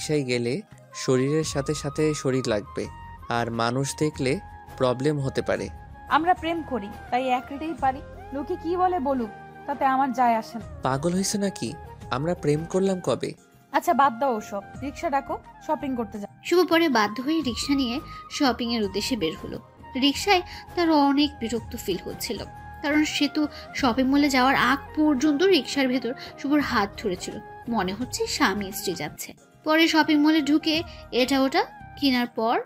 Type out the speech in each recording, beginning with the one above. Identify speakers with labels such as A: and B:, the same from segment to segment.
A: রিকশায় গেলে শরীরের সাথে সাথে শরীর লাগবে, আর মানুষ দেখলে প্রবলেম হতে পারে।
B: আমরা প্রেম করি, তাই এক রেটেই পারি। লোকে কি বলে বলুক, তাতে আমার যায় আসে না।
A: পাগল হয়েছে নাকি? আমরা প্রেম করলাম কবে?
B: আচ্ছা বাদ দাও ওসব, রিক্সা ডাকো, শপিং করতে যাও।
C: শুভ পরে বাধ্য হয়ে রিক্সা নিয়ে শপিং এর উদ্দেশ্যে বের হলো। রিক্সায় তার অনেক বিরক্ত ফিল হচ্ছিল, কারণ সে তো শপিং মলে যাওয়ার আগ পর্যন্ত রিক্সার ভেতর শুভর হাত ধরেছিল। মনে হচ্ছে স্বামী স্ত্রী যাচ্ছে। পরে শপিং মলে ঢুকে এটা ওটা কেনার পর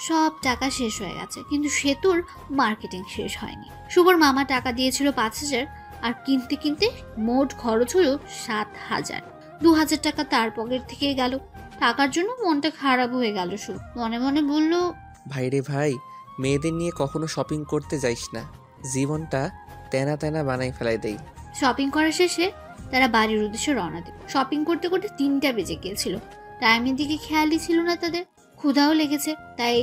C: সব টাকা শেষ হয়ে গেছে, কিন্তু সেতুর মার্কেটিং শেষ হয়নি। শুভর মামা টাকা দিয়েছিল 5,000, আর কিনতে কিনতে মোট খরচ হলো 7,000। 2,000 টাকা তার পকেট থেকে গেল। টাকার জন্য মনটা খারাপ হয়ে গেল। শুভ মনে মনে বলল,
A: ভাই রে ভাই, মেয়েদের নিয়ে কখনো শপিং করতে যাইস না, জীবনটা তেনা তেনা বানাই ফেলাই দেই।
C: শপিং করা শেষে তারা বাড়ির উদ্দেশ্যে রওনা দিল। শপিং করতে করতে 3টা বেজে গিয়েছিল। টাইমের দিকে খেয়ালই ছিল না তাদের। ক্ষুধাও লেগেছে, তাই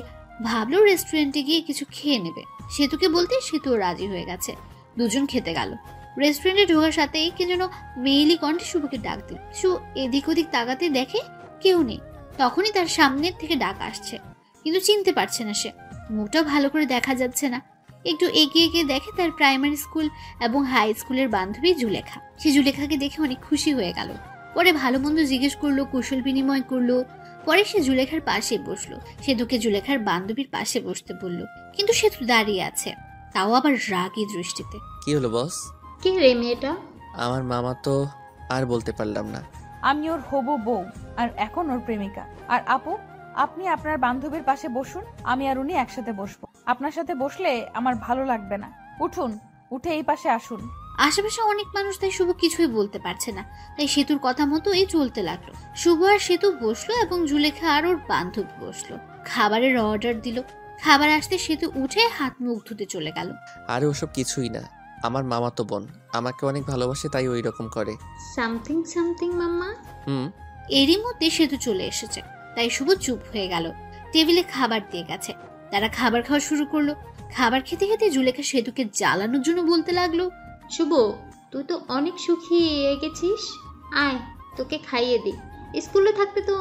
C: ভাবলো রেস্টুরেন্টে গিয়ে কিছু খেয়ে নেবে। সেতুকে বলতে সেতুও রাজি হয়ে গেছে। দুজন খেতে গেল। রেস্টুরেন্টে ঢোকার সাথেই কে যেন মেইলি কণ্ঠে শুভকে ডাক দিল। শুভ এদিক ওদিক তাকাতে দেখে কেউ নেই। তখনই তার সামনের থেকে ডাক আসছে, কিন্তু চিনতে পারছে না সে। মুখটা ভালো করে দেখা যাচ্ছে না। একটু এগিয়ে গিয়ে দেখে তার প্রাইমারি স্কুল এবং হাই স্কুলের বান্ধবী জুলেখা। সে জুলেখাকে দেখে অনেক খুশি হয়ে গেল। পরে ভালো মন্দ জিজ্ঞেস করলো, কুশল বিনিময় করলো। পরে সে জুলেখার পাশে বসলো। সেতুকে জুলেখার বান্ধবীর পাশে বসতে বলল, কিন্তু সেতু দাঁড়িয়ে আছে, তাও আবার রাগী দৃষ্টিতে।
A: কি হলো বস?
D: কে রে মেয়েটা?
A: আমার মামা তো আর বলতে পারলাম না।
B: আমি ওর হবু বউ, আর এখন ওর প্রেমিকা। আর আপু, আপনি আপনার বান্ধবীর পাশে বসুন, আমি আর উনি একসাথে বসবো। আপনার সাথে বসলে আমার ভালো লাগবে না। উঠুন, উঠে এই পাশে আসুন।
C: আশেপাশে অনেক মানুষ, তাই শুভ কিছুই বলতে পারছে না। তাই সেতুর কথা মতোই চলতে লাগলো। শুভ আর সেতু বসলো এবং জুলেখা আর ওর বান্ধবী বসলো। খাবারের অর্ডার দিল। খাবার আসতে সেতু উঠে হাত মুখ ধুতে চলে গেল।
A: আরে ওসব কিছুই না, আমার মামা তো বোন আমাকে অনেক ভালোবাসে, তাই ওই রকম করে।
D: সামথিং সামথিং মাম্মা।
C: এরই মধ্যে সেতু চলে এসেছে, তাই শুভ চুপ হয়ে গেল। টেবিলে খাবার দিয়ে গেছে। তারা খাবার খাওয়া শুরু করলো। খাবার খেতে খেতে জুলেখা সেতুকে জ্বালানোর জন্য বলতে লাগলো,
D: শুভ, তুই তো অনেক সুখী হয়ে গেছিস, আয় তোকে খাইয়ে দিই। স্কুলে থাকতে তো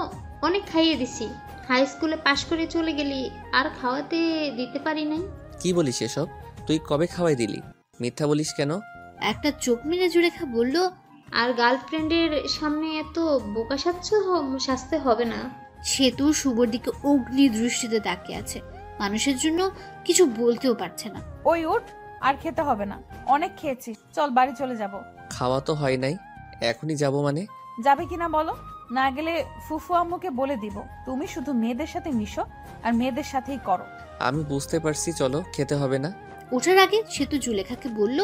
D: অনেক খাইয়ে দিছি, হাই স্কুলে পাশ করে চলে গেলি, আর খাওয়াতে দিতে পারি নাই।
A: কি বলিস এসব? তুই কবে খাওয়াই দিলি? মিথ্যা বলিস কেন?
C: একটা চোখ মেরে জুলেখা বলল,
D: আর গার্লফ্রেন্ডের সামনে এত বোকা সাজতে হবে না।
C: সেতু শুভর দিকে অগ্নি দৃষ্টিতে তাকিয়ে আছে। মানুষের জন্য কিছু বলতেও পারছে না।
B: ওই উঠ, আর খেতে হবে না, অনেক খেয়েছিস, চল বাড়ি চলে যাব।
A: খাওয়া তো হয় নাই, এখনই যাব মানে?
B: যাবে কিনা বলো? না গেলে ফুফু আম্মুকে বলে দিব তুমি শুধু মেয়েদের সাথে মিশো আর মেয়েদের সাথেই করো।
A: আমি বুঝতে পারছি, চলো, খেতে হবে না।
C: ওঠার আগে সেতু জুলেখাকে বলল,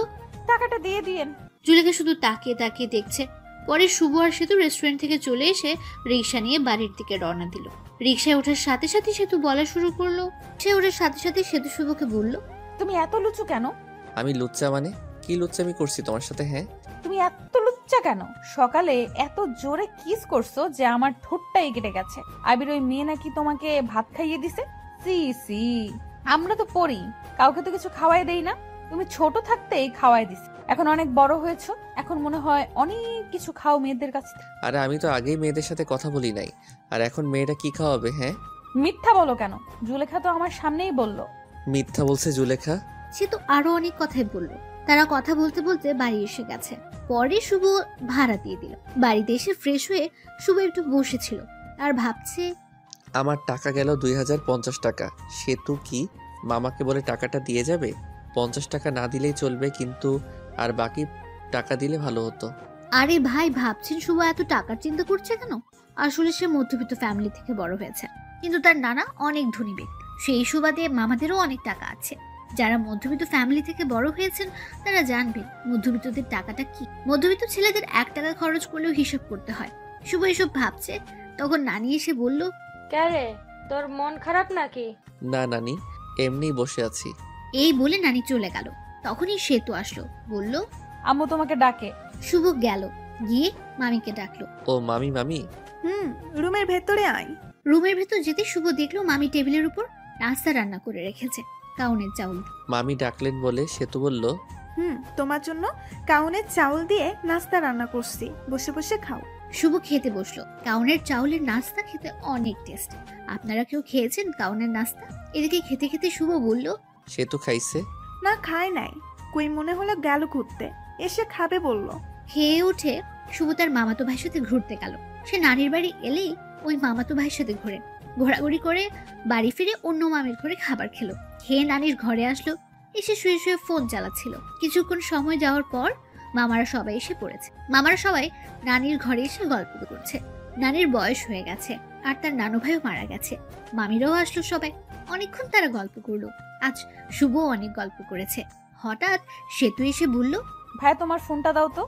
B: টাকাটা দিয়ে দিয়েন।
C: জুলেখা শুধু তাকিয়ে তাকিয়ে দেখছে। পরে শুভ আর সেতু রেস্টুরেন্ট থেকে চলে এসে রিক্সা নিয়ে বাড়ির দিকে রওনা দিল। রিক্সায় ওঠার সাথে সাথে সেতু বলা শুরু করলো। সে ওঠার সাথে সাথে সেতু শুভকে বলল,
B: তুমি এত লুচু কেন?
A: আমি লুচ্চা মানে? কি লুচ্চামি করছি তোমার সাথে? হ্যাঁ,
B: তুমি এত লুচ্চা কেন? সকালে এত জোরে কিস করছো যে আমার ঠোঁটটাই কেটে গেছে। আবির ওই মেয়ে নাকি তোমাকে ভাত খাইয়ে দিছে। সি সি, আমরা তো পড়ি, কাউকে তো কিছু খাওয়াই দেই না। তুমি ছোট থাকতেই খাওয়াই দিছি, এখন অনেক বড় হয়েছো, এখন মনে হয় অনেক কিছু খাও মেয়েদের কাছে।
A: আরে আমি তো আগেই মেয়েদের সাথে কথা বলি নাই, আর এখন মেয়েটা কি খাওয়াবে? হ্যাঁ,
B: মিথ্যা বলো কেন? জুলেখা তো আমার সামনেই বললো।
A: মিথ্যা বলছে জুলেখা?
C: সে তো আরো অনেক কথাই বললো। তারা কথা বলতে বলতে বাড়ি এসে গেছে। পরে শুভ ভাড়া দিয়ে দিল। বাড়িতে এসে ফ্রেশ হয়ে শুভ একটু বসেছিল আর ভাবছে,
A: আমার টাকা গেল 2,050 টাকা। সেতু কি মামাকে বলে টাকাটা দিয়ে যাবে? 50 টাকা না দিলেই চলবে, কিন্তু আর বাকি টাকা দিলে ভালো হতো।
C: আরে ভাই, ভাবছেন শুভ এত টাকার চিন্তা করছে কেন? আসলে সে মধ্যবিত্ত ফ্যামিলি থেকে বড় হয়েছে, কিন্তু তার নানা অনেক ধনী ব্যক্তি। সেই সুবাদে মামাদেরও অনেক টাকা আছে। যারা মধ্যবিত্ত ফ্যামিলি থেকে বড় হয়েছেন তারা জানবেন মধ্যবিত্তদের টাকাটা কি। মধ্যবিত্ত ছেলেদের 1 টাকা খরচ করলেও হিসাব করতে হয়। শুভ এসব ভাবছে, তখন নানি এসে বলল,
E: কে তোর মন খারাপ নাকি?
A: না নানি, এমনিই বসে আছি।
C: এই বলে নানি চলে গেল। তখনই সেতু আসলো, বলল,
B: আম্মু তোমাকে ডাকে।
C: শুভ গেল, গিয়ে মামিকে ডাকলো।
A: ও মামি, মামি।
F: রুমের ভেতরে আয়।
C: রুমের ভেতর যেতে শুভ দেখলো মামি টেবিলের উপর নাস্তা রান্না করে রেখেছে, কাউনের চাউল।
A: মামি ডাকলেন বলে সেতু বলল,
F: তোমার জন্য কাউনের চাউল দিয়ে নাস্তা রান্না করছি, বসে বসে খাও।
C: শুভ খেতে বসলো। কাউনের চাউলের নাস্তা খেতে অনেক টেস্ট। আপনারা কেউ খেয়েছেন কাউনের নাস্তা? এদিকে খেতে খেতে শুভ বলল,
A: সেতু খাইছে?
F: না খায় নাই, কই মনে হলো গেল ঘুরতে, এসে খাবে বলল।
C: খেয়ে উঠে শুভ তার মামাতো ভাইয়ের সাথে ঘুরতে গেল। সে নানির বাড়ি এলেই ওই মামাতো ভাইয়ের সাথে ঘোরে, ঘোরাঘুরি করে বাড়ি ফিরে অন্য মামির ঘরে খাবার খেলো। খেয়ে নানির ঘরে আসলো, এসে শুয়ে শুয়ে ফোন চালাচ্ছিল। কিছুক্ষণ সময় যাওয়ার পর মামারা সবাই এসে পড়েছে। মামারা সবাই নানির ঘরে এসে গল্প করছে। নানির বয়স হয়ে গেছে আর তার নানু ভাইও মারা গেছে। মামিরাও আসলো সবাই, অনেকক্ষণ তারা গল্প করলো। আজ শুভ অনেক গল্প করেছে। হঠাৎ সেতু এসে বলল,
B: ভাই তোমার ফোনটা দাও তো।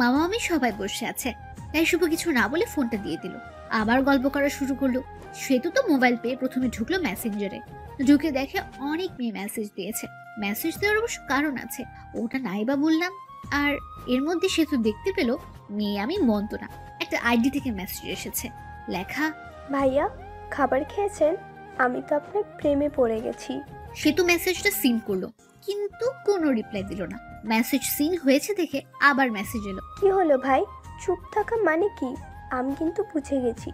C: মামা মামি সবাই বসে আছে, তাই শুভ কিছু না বলে ফোনটা দিয়ে দিল। আবার গল্প করা শুরু করলো। সেতু তো মোবাইল পেয়ে প্রথমে ঢুকলো মেসেঞ্জারে। ঢুকে দেখে অনেক মেয়ে মেসেজ দিয়েছে। মেসেজ দেওয়ার অবশ্য কারণ আছে, ওটা নাই বা বললাম। আর এর মধ্যে সেতু দেখতে পেল মেয়ে আমি মন্তনা একটা আইডি থেকে মেসেজ এসেছে, লেখা,
G: ভাইয়া খাবার খেয়েছেন? আমি তো আপনার প্রেমে পড়ে গেছি।
C: সেতু মেসেজটা সিন করলো, কিন্তু কোনো রিপ্লাই দিল না। মেসেজ সিন হয়েছে দেখে আবার মেসেজ এলো।
G: কি হলো ভাই, চুপ থাকা মানে কি? আমি কিন্তু বুঝে গেছি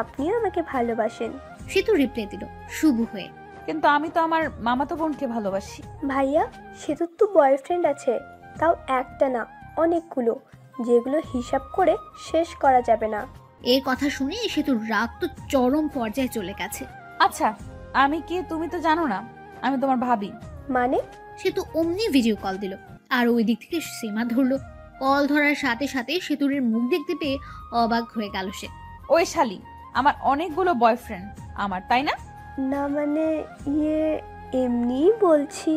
G: আপনিও আমাকে ভালোবাসেন।
C: সেতু রিপ্লাই দিল শুভ হয়ে,
B: কিন্তু আমি তো আমার মামাতো বোনকে ভালোবাসি।
G: ভাইয়া সেতুর তো বয়ফ্রেন্ড আছে, তাও একটা না অনেকগুলো, যেগুলো হিসাব করে শেষ করা যাবে না।
C: এই কথা শুনে সেতুর রাগ তো চরম পর্যায়ে চলে গেছে।
B: আচ্ছা আমি কে তুমি তো জানো না, আমি তোমার ভাবি।
G: মানে?
C: সেতু অমনি ভিডিও কল দিল আর ওই দিক থেকে সীমা ধরলো। কল ধরার সাথে সাথে সেতুরের মুখ দেখতে পেয়ে অবাক হয়ে গেল সে।
B: ওই শালি, আমার অনেকগুলো বয়ফ্রেন্ড আমার, তাই না?
G: না মানে ইয়ে এমনি বলছি।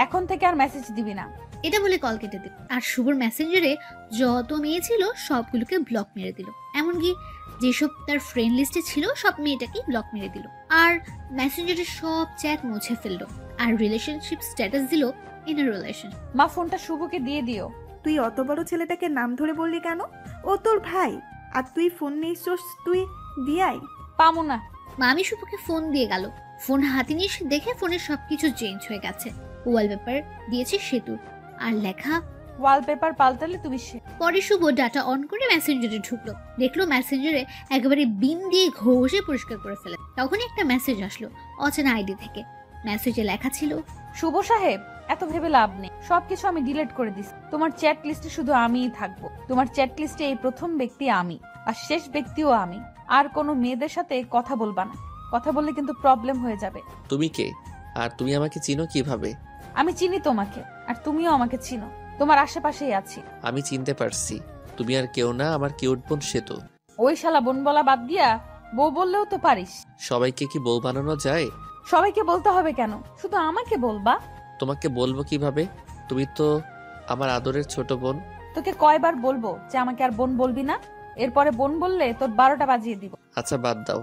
B: এখন থেকে আর মেসেজ দিবি না।
C: এটা বলে কল কেটে দিল আর শুভর মেসেঞ্জারে যত মেয়ে ছিল সবগুলোকে ব্লক মেরে দিল। এমনকি যেসব তার ফ্রেন্ড লিস্টে ছিল সব মেয়েটাকেই ব্লক মেরে দিল। আর মেসেঞ্জারে সব চ্যাট মুছে ফেললো আর রিলেশনশিপ স্ট্যাটাস দিল ইন এ রিলেশন।
B: মা ফোনটা শুভকে দিয়ে দিও।
F: তুই অত বড় ছেলেটাকে নাম ধরে বললি কেন? ও তোর ভাই, আর তুই ফোন নিয়েছিস, তুই দিয়াই।
B: পামো না।
C: মামি শুভকে ফোন দিয়ে গেল। ফোন হাতে নিয়ে এসে দেখে ফোনের সবকিছু চেঞ্জ হয়ে গেছে। ওয়ালপেপার দিয়েছে সেতু আর লেখা,
B: ওয়ালপেপার পাল্টালে তুমি সে।
C: পরে শুভ ডাটা অন করে মেসেঞ্জারে ঢুকলো, দেখলো মেসেঞ্জারে একেবারে বিন দিয়ে ঘষে পরিষ্কার করে ফেলে। তখনই একটা মেসেজ আসলো অচেনা আইডি থেকে। মেসেজে লেখা ছিল,
B: শুভ সাহেব এত ভেবে লাভ নেই, সবকিছু আমি ডিলিট করে দিছি। তোমার চ্যাট লিস্টে শুধু আমিই থাকবো। তোমার চ্যাট লিস্টে এই প্রথম ব্যক্তি আমি, আর শেষ ব্যক্তিও আমি। আর কোনো মেয়েদের সাথে কথা বলবা না, কথা বললে কিন্তু প্রবলেম হয়ে যাবে।
A: তুমি কে? আর তুমি আমাকে চিনো কিভাবে?
B: আমি চিনি তোমাকে, আর তুমিও আমাকে চিনো। তোমার আশেপাশেই আছি।
A: আমি চিনতে পারছি, তুমি আর কেউ না, আমার কিউট বোন সেতু।
B: ওই শালা বোন বলা বাদ দিয়া বউ বললেও তো পারিস।
A: সবাইকে কি বউ বানানো যায়?
B: সবাইকে বলতে হবে কেন, শুধু আমাকে বলবা।
A: তোমাকে বলবো কিভাবে? তুমি তো আমার আদরের ছোট বোন।
B: তোকে কয়বার বলবো যে আমাকে আর বোন বলবি না? এরপরে বোন বললে তোর 12টা বাজিয়ে দিব।
A: আচ্ছা বাদ দাও,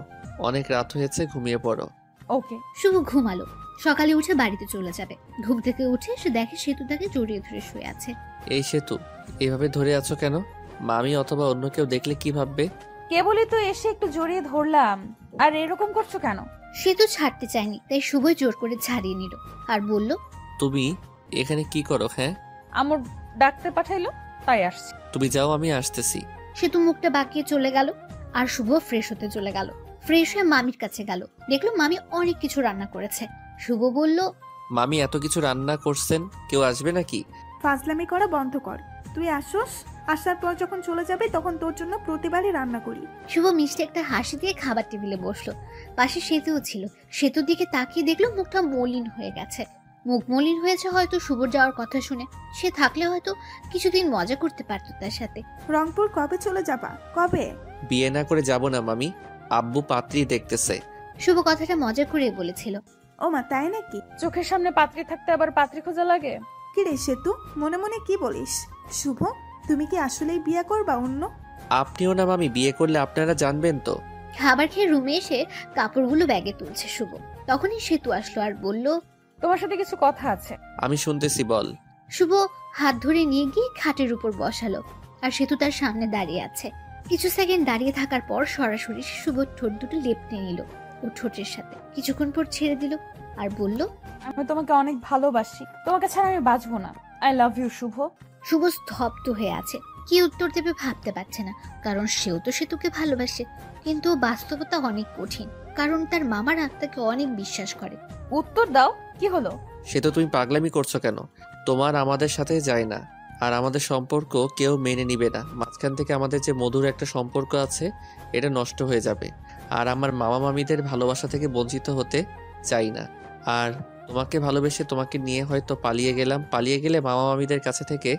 A: অনেক রাত হয়েছে, ঘুমিয়ে পড়ো।
B: ওকে।
C: শুভ ঘুমালো। সকালে উঠে বাড়িতে চলে যাবে। ঘুম থেকে উঠে সে দেখে সেতু তাকে জড়িয়ে ধরে শুয়ে আছে।
A: এই সেতু, এভাবে ধরে আছো কেন? মামি অথবা অন্য কেউ দেখলে কি ভাববে?
B: কেবলই তো এসে একটু জড়িয়ে ধরলাম, আর এরকম করছো কেন?
C: সেতু ছাড়তে চায়নি, তাই শুভই জোর করে ছাড়িয়ে নিল আর বলল,
A: তুমি এখানে কি করো? হ্যাঁ,
B: আমার ডাক্তার পাঠাইলো তাই আসছি।
A: তুমি যাও, আমি আসতেছি।
C: সেতু মুখটা বাঁকিয়ে চলে গেল আর শুভ ফ্রেশ হতে চলে গেল। ফ্রেশ হয়ে মামির কাছে গেল, দেখলো মামি অনেক কিছু রান্না করেছে। শুভ বলল,
A: মামি এত কিছু রান্না করছেন, কেউ আসবে নাকি?
F: ফাজলামি করা বন্ধ কর। তুই আসোস, আসার পর যখন চলে যাবে তখন তোর জন্য প্রতিবারই রান্না করি।
C: শুভ মিষ্টি একটা হাসি দিয়ে খাবার টেবিলে বসলো। পাশে সেতুও ছিল। সেতুর দিকে তাকিয়ে দেখলো মুখটা মলিন হয়ে গেছে। মুখ মলিন হয়েছে হয়তো শুভর যাওয়ার কথা শুনে। সে থাকলে হয়তো কিছুদিন মজা করতে পারতো তার সাথে।
F: রংপুর কবে চলে যাবা? কবে?
A: বিয়ে না করে যাব না মামি, আব্বু পাত্রী দেখতেছে।
C: শুভ কথাটা মজা করে বলেছিল।
F: ও মা, তাই নাকি?
B: চোখের সামনে পাত্রী থাকতে আবার পাত্রী খোঁজা লাগে?
F: কি রে সেতু, মনে মনে কি বলিস? শুভ, তুমি কি আসলেই বিয়ে করবা অন্য?
A: আপনিও না মামি, বিয়ে করলে আপনারা জানবেন তো।
C: খাবার খেয়ে রুমে এসে কাপড়গুলো ব্যাগে তুলছে শুভ। তখনই সেতু আসলো আর বলল,
B: তোমার সাথে কিছু কথা আছে।
A: আমি শুনতেছি, বল।
C: শুভ হাত ধরে নিয়ে গিয়ে খাটের উপর বসালো আর সেতু তার সামনে দাঁড়িয়ে আছে। কিছু সেকেন্ড দাঁড়িয়ে থাকার পর সরাসরি শুভ ঠোঁট দুটো লেপটে নিল ও ঠোঁটের সাথে। কিছুক্ষণ পর ছেড়ে দিল আর বলল,
B: আমি তোমাকে অনেক ভালোবাসি, তোমাকে ছাড়া আমি বাঁচবো না। আই লাভ ইউ শুভ।
C: শুভ স্তব্ধ হয়ে আছে। কি উত্তর দেবে ভাবতে পারছে না, কারণ সেও তো সেতুকে ভালোবাসে। কিন্তু বাস্তবতা অনেক কঠিন, কারণ তার মামারা তাকে অনেক বিশ্বাস করে।
B: উত্তর দাও, কি হলো?
A: সে তো তুমি পাগলামি করছো কেন? তোমার আমাদের সাথে যায় না, আর আমাদের সম্পর্ক কেউ মেনে নিবে না। মাঝখান থেকে আমাদের যে মধুর একটা সম্পর্ক আছে, এটা নষ্ট হয়ে যাবে। আর আমার মামা মামিদের ভালোবাসা থেকে বঞ্চিত হতে চাই না। আর তোমাকে ভালোবেসে তোমাকে নিয়ে হয়তো পালিয়ে গেলাম, পালিয়ে গেলে মামা মামিদের কাছে থেকে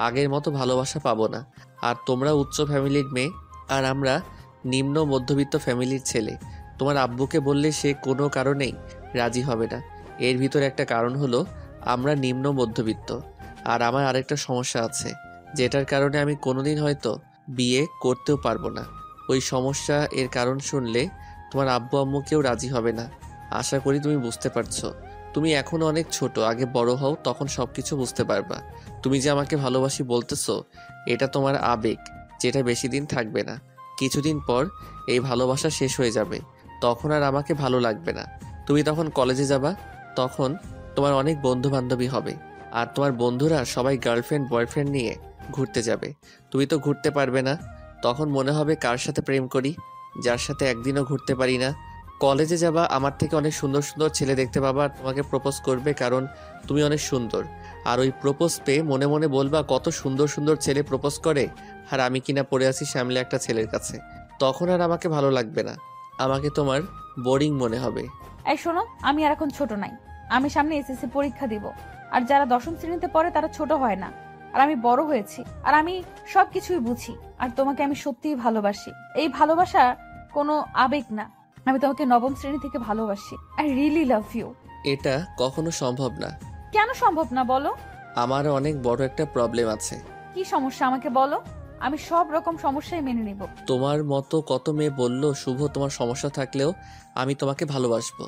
A: আগের মতো ভালোবাসা পাবো না। আর তোমরা উচ্চ ফ্যামিলির মেয়ে, আর আমরা নিম্ন মধ্যবিত্ত ফ্যামিলির ছেলে। তোমার আব্বুকে বললে সে কোনো কারণেই রাজি হবে না। এর ভিতরে একটা কারণ হলো আমরা নিম্ন মধ্যবিত্ত। আর আমার আরেকটা সমস্যা আছে, যেটার কারণে আমি কোনোদিন হয়তো বিয়ে করতেও পারবো না। ওই সমস্যা এর কারণ শুনলে তোমার আব্বু আম্মু কেউ রাজি হবে না। আশা করি তুমি বুঝতে পারছো। তুমি এখনো অনেক ছোট, আগে বড় হও, তখন সব কিছু বুঝতে পারবা। তুমি যে আমাকে ভালোবাসি বলতেছো, এটা তোমার আবেগ, যেটা বেশি দিন থাকবে না। কিছুদিন পর এই ভালোবাসা শেষ হয়ে যাবে, তখন আর আমাকে ভালো লাগবে না। তুমি তখন কলেজে যাবা, তখন তোমার অনেক বন্ধু বান্ধবী হবে, আর তোমার বন্ধুরা সবাই গার্লফ্রেন্ড বয়ফ্রেন্ড নিয়ে ঘুরতে যাবে। তুমি তো ঘুরতে পারবে না। তখন মনে হবে কার সাথে প্রেম করি, যার সাথে একদিনও ঘুরতে পারি না। কলেজে যাবা, আমার থেকে অনেক সুন্দর সুন্দর ছেলে দেখতে পাবা, আর তোমাকে প্রপোজ করবে, কারণ তুমি অনেক সুন্দর। আর ওই প্রপোজ পেয়ে মনে মনে বলবা কত সুন্দর সুন্দর ছেলে প্রপোজ করে, আর আমি কিনা পড়ে আছি সামলে একটা ছেলের কাছে। তখন আর আমাকে ভালো লাগবে না, আমাকে তোমার বোরিং মনে হবে।
B: এই শোনো, আমি আর এখন ছোট নাই। আমি সামনে এসএসসি পরীক্ষা দিব, আর যারা দশম শ্রেণীতে পড়ে তারা ছোট হয় না। আর আমি বড় হয়েছি, আর আমি সবকিছুই বুঝি। আর তোমাকে আমি সত্যিই ভালোবাসি। এই ভালোবাসা কোনো আবেগ না, আমি তোমাকে নবম শ্রেণী থেকে ভালোবাসি। I really love you.
A: এটা কখনো সম্ভব না।
B: কেন সম্ভব না বলো?
A: আমার অনেক বড় একটা প্রবলেম আছে।
B: কি সমস্যা আমাকে বলো, আমি সব রকম সমস্যাই মেনে নিব।
A: তোমার মতো কত মেয়ে বললো শুভ তোমার সমস্যা থাকলেও আমি তোমাকে ভালোবাসবো,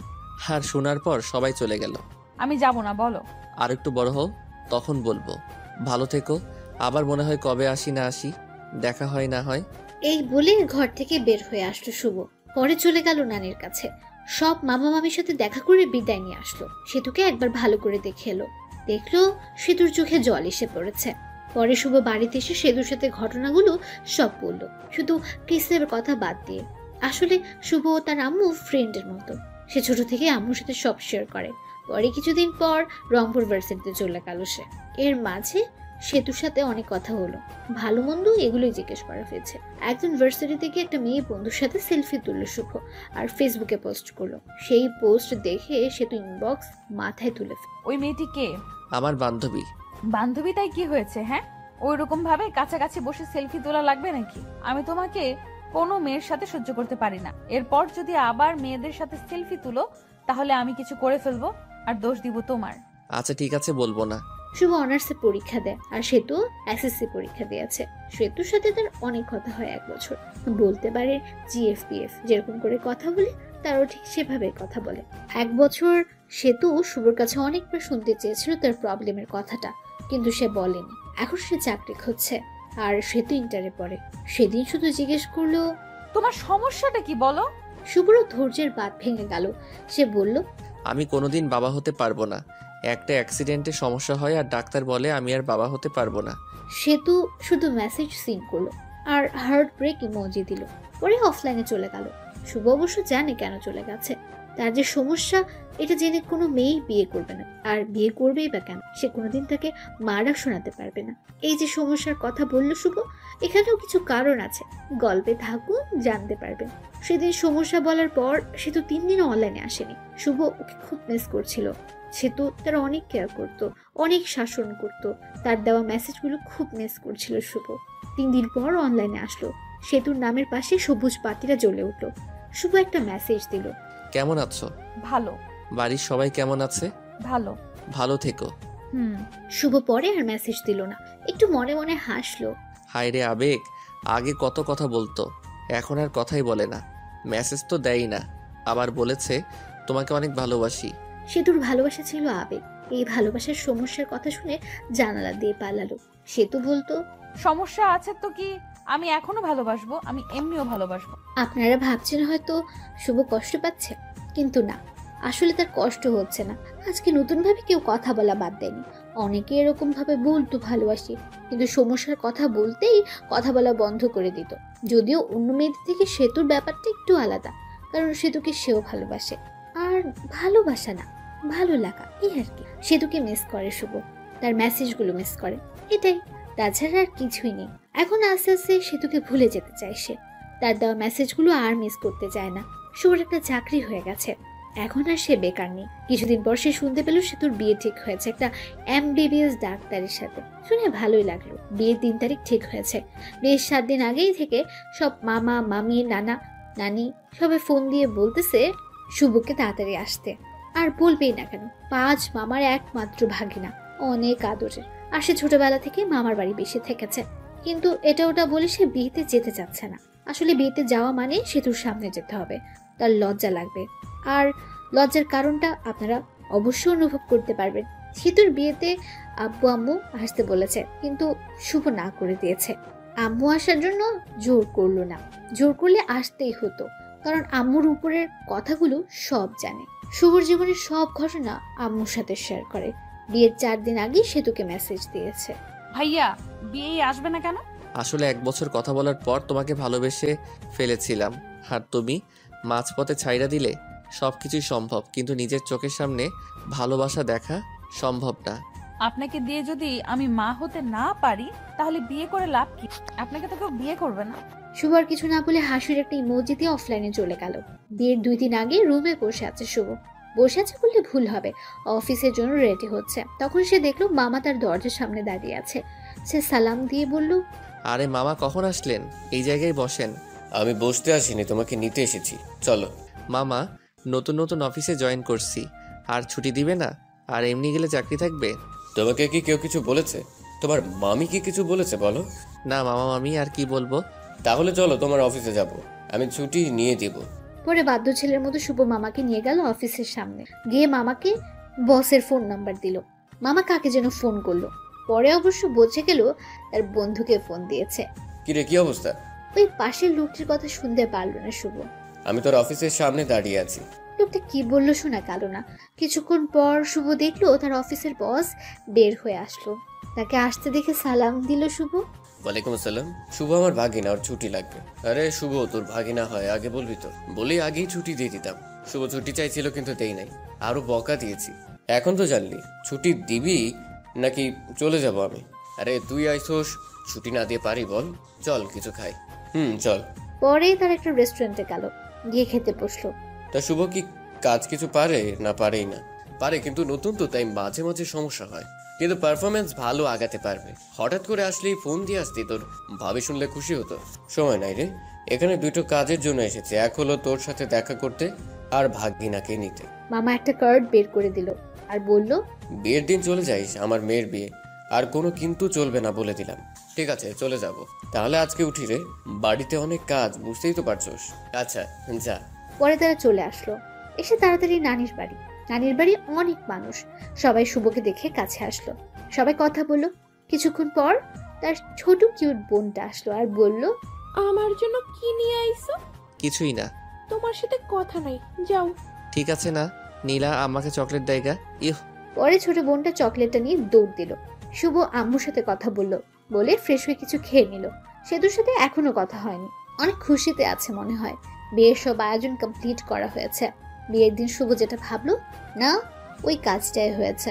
A: আর শোনার পর সবাই চলে গেল।
B: আমি যাব না, বলো।
A: আর একটু বড় হও, তখন বলবো। ভালো থেকো। আবার মনে হয় কবে আসি না আসি, দেখা হয় না হয়।
C: এই বলে ঘর থেকে বের হয়ে আসলো শুভ। পরে চলে গেল নানির কাছে। সব মামা মামির সাথে দেখা করে বিদায় নিয়ে আসলো। সেতুকে একবার ভালো করে দেখে এলো। দেখলো সেতুর চোখে জল এসে পড়েছে। পরে শুভ বাড়িতে এসে সেতুর সাথে ঘটনাগুলো সব বললো, শুধু কিসের কথা বাদ দিয়ে। আসলে শুভ ও তার আম্মু ফ্রেন্ডের মতো। সে ছোট থেকে আম্মুর সাথে সব শেয়ার করে। পরে কিছুদিন পর রংপুর ভার্সিটিতে চলে গেল সে। এর মাঝে সেতুর সাথে অনেক কথা হলো, ভালো মন্দ এগুলোই জিজ্ঞেস করা হয়েছে। একজন ভার্সিটি থেকে একটা মেয়ে বন্ধুর সাথে সেলফি তুললো শুভ, আর ফেসবুকে পোস্ট করলো। সেই পোস্ট দেখে সেতু ইনবক্স মাথায় তুলে
B: ওই মেয়েটি কে?
A: আমার বান্ধবী।
B: বান্ধবী, তাই কি হয়েছে? হ্যাঁ, ওই রকম ভাবে কাছাকাছি বসে সেলফি তোলা লাগবে নাকি? আমি তোমাকে কোনো মেয়ের সাথে সহ্য করতে পারি না। এরপর যদি আবার মেয়েদের সাথে সেলফি তুলো, তাহলে আমি কিছু করে ফেলবো, আর দোষ দিব তোমার।
A: আচ্ছা ঠিক আছে, বলবো না।
C: শুভ অনার্সে পরীক্ষা দেয়, আর সেতু এসএসসি পরীক্ষা দিয়েছে। সেতুর সাথে তার অনেক কথা হয় এক বছর। বলতে পারে জিএফপিএফ, যেরকম করে কথা বলে তারও ঠিক সেভাবে কথা বলে। এক বছর সেতু শুভর কাছে অনেকবার শুনতে চেয়েছিল তার প্রবলেমের কথাটা, কিন্তু সে বলেনি। এখন সে চাকরি খুঁজছে, আর সেতু ইন্টারে পড়ে। সেদিন শুধু জিজ্ঞেস করলো,
B: তোমার সমস্যাটা কি বলো?
C: শুভরও ধৈর্যের বাঁধ ভেঙে গেল। সে বলল,
A: আমি কোনোদিন বাবা হতে পারবো না। একটা অ্যাক্সিডেন্টে সমস্যা হয় আর ডাক্তার বলে আমি আর বাবা হতে পারবো না।
C: সেতু শুধু মেসেজ সিন করলো আর হার্ট ব্রেক ইমোজি দিল। পরে অফলাইনে চলে গেল। শুভ অবশ্য জানে কেন চলে গেছে। তার যে সমস্যা এটা জেনে কোনো মেয়েই বিয়ে করবে না, আর বিয়ে করবেই বা কেন? সে কোনোদিন তাকে মারা শোনাতে পারবে না। এই যে সমস্যার কথা বলল শুভ, এখানেও কিছু কারণ আছে। গল্পে থাকুন, জানতে পারবেন। সেদিন সমস্যা বলার পর সে তো 3 দিনও অনলাইনে আসেনি। শুভ ওকে খুব মিস করছিল। সে তো তার অনেক কেয়ার করতো, অনেক শাসন করত। তার দেওয়া মেসেজগুলো খুব মিস করছিল শুভ। 3 দিন পর অনলাইনে আসলো। সেতুর নামের পাশে সবুজ বাতিটা জ্বলে উঠলো। শুভ একটা মেসেজ দিল,
A: কেমন আছো?
B: ভালো।
A: বাড়ির সবাই কেমন আছে?
B: ভালো।
A: ভালো থেকো।
C: শুভ পরে আর মেসেজ দিল না, একটু মনে মনে হাসলো।
A: হায় রে আবেগ, আগে কত কথা বলতো, এখন আর কথাই বলে না। মেসেজ তো দেয়ই না, আবার বলেছে তোমাকে অনেক ভালোবাসি।
C: সেতুর ভালোবাসা ছিল আবেগ। এই ভালোবাসার সমস্যার কথা শুনে জানালা দিয়ে পালালো। সেতু বলতো,
B: সমস্যা আছে তো কি, আমি এখনো ভালোবাসবো, আমি এমনিও ভালোবাসবো।
C: আপনারা ভাবছেন হয়তো শুভ কষ্ট পাচ্ছে, কিন্তু না, আসলে তার কষ্ট হচ্ছে না। আজকে নতুন ভাবে কেউ কথা বলা বাদ দেয়নি। অনেকে এরকম ভাবে বলতো ভালোবাসি, কিন্তু সমস্যার কথা বলতেই কথা বলা বন্ধ করে দিত। যদিও অন্য মেয়েদের থেকে সেতুর ব্যাপারটা একটু আলাদা, কারণ সেতুকে সেও ভালোবাসে। আর ভালোবাসা না, ভালো লাগা, এই আর কি। সেতুকে মিস করে শুভ, তার মেসেজগুলো মিস করে, এটাই। তাছাড়া আর কিছুই নেই। এখন আস্তে আস্তে সেতুকে ভুলে যেতে চায় সে। তার দেওয়া মেসেজগুলো আর মিস করতে চায় না। শুভর একটা চাকরি হয়ে গেছে, এখন আর সে বেকার নেই। কিছুদিন পর সে শুনতে পেল সেতুর বিয়ে ঠিক হয়েছে একটা MBBS ডাক্তারের সাথে। শুনে ভালোই লাগলো। বিয়ের 3 তারিখ ঠিক হয়েছে। বিয়ের 7 দিন আগেই থেকে সব মামা মামি নানা নানি সবাই ফোন দিয়ে বলতেছে শুভকে তাড়াতাড়ি আসতে। আর বলবেই না কেন, 5 মামার একমাত্র ভাগিনা, অনেক আদরের। আর সে ছোটবেলা থেকে মামার বাড়ি বেশি থেকেছে, কিন্তু এটা ওটা বলে সে বিয়েতে যেতে চাচ্ছে না। আসলে বিয়েতে যাওয়া মানে সেতুর সামনে যেতে হবে, তার লজ্জা লাগবে। আর লজ্জার কারণটা আপনারা অবশ্যই অনুভব করতে পারবেন। সেতুর বিয়েতে আব্বু আম্মু আসতে বলেছে, কিন্তু শুভ না করে দিয়েছে। আম্মু আসার জন্য জোর করলো না, জোর করলে আসতেই হতো, কারণ আম্মুর উপরের কথাগুলো সব জানে। শুভর জীবনের সব ঘটনা আম্মুর সাথে শেয়ার করে। বিয়ের 4 দিন আগে সেতুকে মেসেজ দিয়েছে।
B: ভাইয়া বিয়ে আসবে না কেন?
A: আসলে 1 বছর কথা বলার পর তোমাকে ভালোবেসে ফেলেছিলাম, আর তুমি মাঝপথে ছাইড়া দিলে। সবকিছুই সম্ভব, কিন্তু নিজের চোখের সামনে ভালোবাসা দেখা সম্ভব না।
B: আপনাকে দিয়ে যদি আমি মা হতে না পারি, তাহলে বিয়ে করে লাভ কি? আপনাকে তো কেউ বিয়ে করবে না।
C: শুভ আর কিছু না বলে হাসির একটা ইমোজি দিয়ে অফলাইনে চলে গেল। বিয়ের 2 দিন আগে রুমে বসে আছে শুভ। বসে আছে বললে ভুল হবে, অফিসের জন্য রেডি হচ্ছে। তখন সে দেখলো মামা তার দরজার সামনে দাঁড়িয়ে আছে। সে সালাম দিয়ে বলল,
A: আরে মামা কখন আসলেন? এই জায়গায় বসেন।
H: আমি বসতে আসিনি, তোমাকে নিতে এসেছি, চলো।
A: মামা, নতুন নতুন অফিসে জয়েন করছি, আর ছুটি দিবে না? আর এমনি গেলে চাকরি থাকবে?
H: তোমাকে কি কেউ কিছু বলেছে? তোমার মামি কি কিছু বলেছে বলো?
A: না মামা মামি আর কি বলবো।
H: তাহলে চলো তোমার অফিসে যাব, আমি ছুটি নিয়ে দিব।
C: পরে বাধ্য ছেলের মতো শুভ মামাকে নিয়ে গেল অফিসের সামনে। গিয়ে মামাকে বসের ফোন নাম্বার দিল। মামা কাকে যেন ফোন করলো, পরে অবশ্য বোঝে গেল তার বন্ধুকে ফোন দিয়েছে।
H: কিরে, কি অবস্থা?
C: ওই পাশের লোকটির কথা শুনতে পারলো না শুভ।
H: আমি তোর অফিসের সামনে দাঁড়িয়ে আছি।
C: লোকটা কি বললো শোনা গেল না। কিছুক্ষণ পর শুভ দেখলো তার অফিসের বস বের হয়ে আসলো। তাকে আসতে দেখে সালাম দিল শুভ।
H: ওয়ালাইকুম আসসালাম। শুভ আমার ভাগিনা, ওর ছুটি লাগবে। আরে শুভ, তোর ভাগিনা হয়, আগে বলবি তো। বলেই আগেই ছুটি দিয়ে দিতাম। শুভ ছুটি চাইছিল কিন্তু দেই নাই, আরো বকা দিয়েছি। এখন তো জানলি ছুটি দিবি নাকি চলে যাব আমি? আরে তুই আইসোস, ছুটি না দিয়ে পারি বল? চল কিছু খাই। চল।
C: পরে তার একটা রেস্টুরেন্টে গেল, গিয়ে খেতে বসলো।
H: তা শুভ কি কাজ কিছু পারে না পারেই না? পারে, কিন্তু নতুন তো, তাই মাঝে মাঝে সমস্যা হয়। কিন্তু পারফরমেন্স ভালো আগাতে পারবে। হঠাৎ করে আসলেই ফোন দিয়ে আসতি, তোর ভাবি শুনলে খুশি হতো। সময় নাই রে, এখানে 2টো কাজের জন্য এসেছে। এক হলো তোর সাথে দেখা করতে, আর ভাগিনাকে নিতে।
C: মামা একটা কার্ড বের করে দিল আর বলল,
H: বিয়ের দিন চলে যাইস, আমার মেয়ের বিয়ে। আর কোনো কিন্তু চলবে না বলে দিলাম। ঠিক আছে, চলে যাব। তাহলে আজকে উঠি রে, বাড়িতে অনেক কাজ, বুঝতেই তো পারছোস। আচ্ছা যা।
C: পরে তারা চলে আসলো। এসে তাড়াতাড়ি নানির বাড়ি। নানির বাড়ি অনেক মানুষ, সবাই শুভকে দেখে কাছে আসলো। সবাই কথা বললো। কিছুক্ষণ পর তার ছোট কিউট বোনটা আসলো আর বলল,
I: আমার জন্য কি নিয়ে আইছো?
A: কিছুই না।
I: তোমার সাথে কথা নাই, যাও।
A: ঠিক আছে না, নীলা আমাকে চকলেট দেয়গা। ইহ।
C: পরে ছোট বোনটা চকলেটটা নিয়ে দৌড় দিল। শুভ আম্মুর সাথে কথা বলে ফ্রেশ হয়ে কিছু খেয়ে নিল। সেতুর সাথে এখনো কথা হয়নি, অনেক খুশিতে আছে মনে হয়। বিয়ের সব আয়োজন কমপ্লিট করা হয়েছে। বিয়ের দিন শুভ যেটা ভাবলো না, ওই কাজটাই হয়েছে।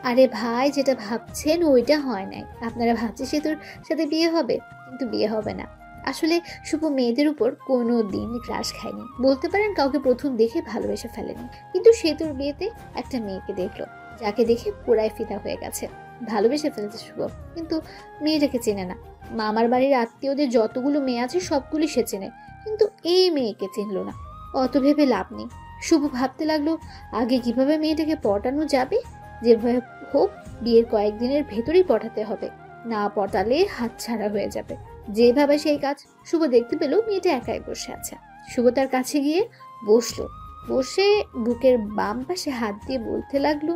C: আরে ভাই, যেটা ভাবছেন ওইটা হয় নাই। আপনারা ভাবছেন সেতুর সাথে বিয়ে হবে, কিন্তু বিয়ে হবে না। আসলে শুভ মেয়েদের উপর কোনো দিন ক্রাশ খায়নি, বলতে পারেন কাউকে প্রথম দেখে ভালোবেসে ফেলেনি। কিন্তু সেতুর বিয়েতে একটা মেয়েকে দেখলো, যাকে দেখে পুরাই ফিদা হয়ে গেছে, ভালোবেসে ফেলেছে শুভ। কিন্তু মেয়েটাকে চেনে না। মামার বাড়ির আত্মীয়দের যতগুলো মেয়ে আছে সবগুলি সে চেনে, কিন্তু এই মেয়েকে চিনল না। অত ভেবে লাভ নেই। শুভ ভাবতে লাগলো আগে কিভাবে মেয়েটাকে পটানো যাবে। যেভাবে হোক বিয়ের কয়েকদিনের ভেতরেই পটাতে হবে, না পটালে হাতছাড়া হয়ে যাবে। যেভাবে সেই কাজ। শুভ দেখতে পেল মেয়েটা একাই বসে আছে। শুভ তার কাছে গিয়ে বসলো। বসে বুকের বাম পাশে হাত দিয়ে বলতে লাগলো,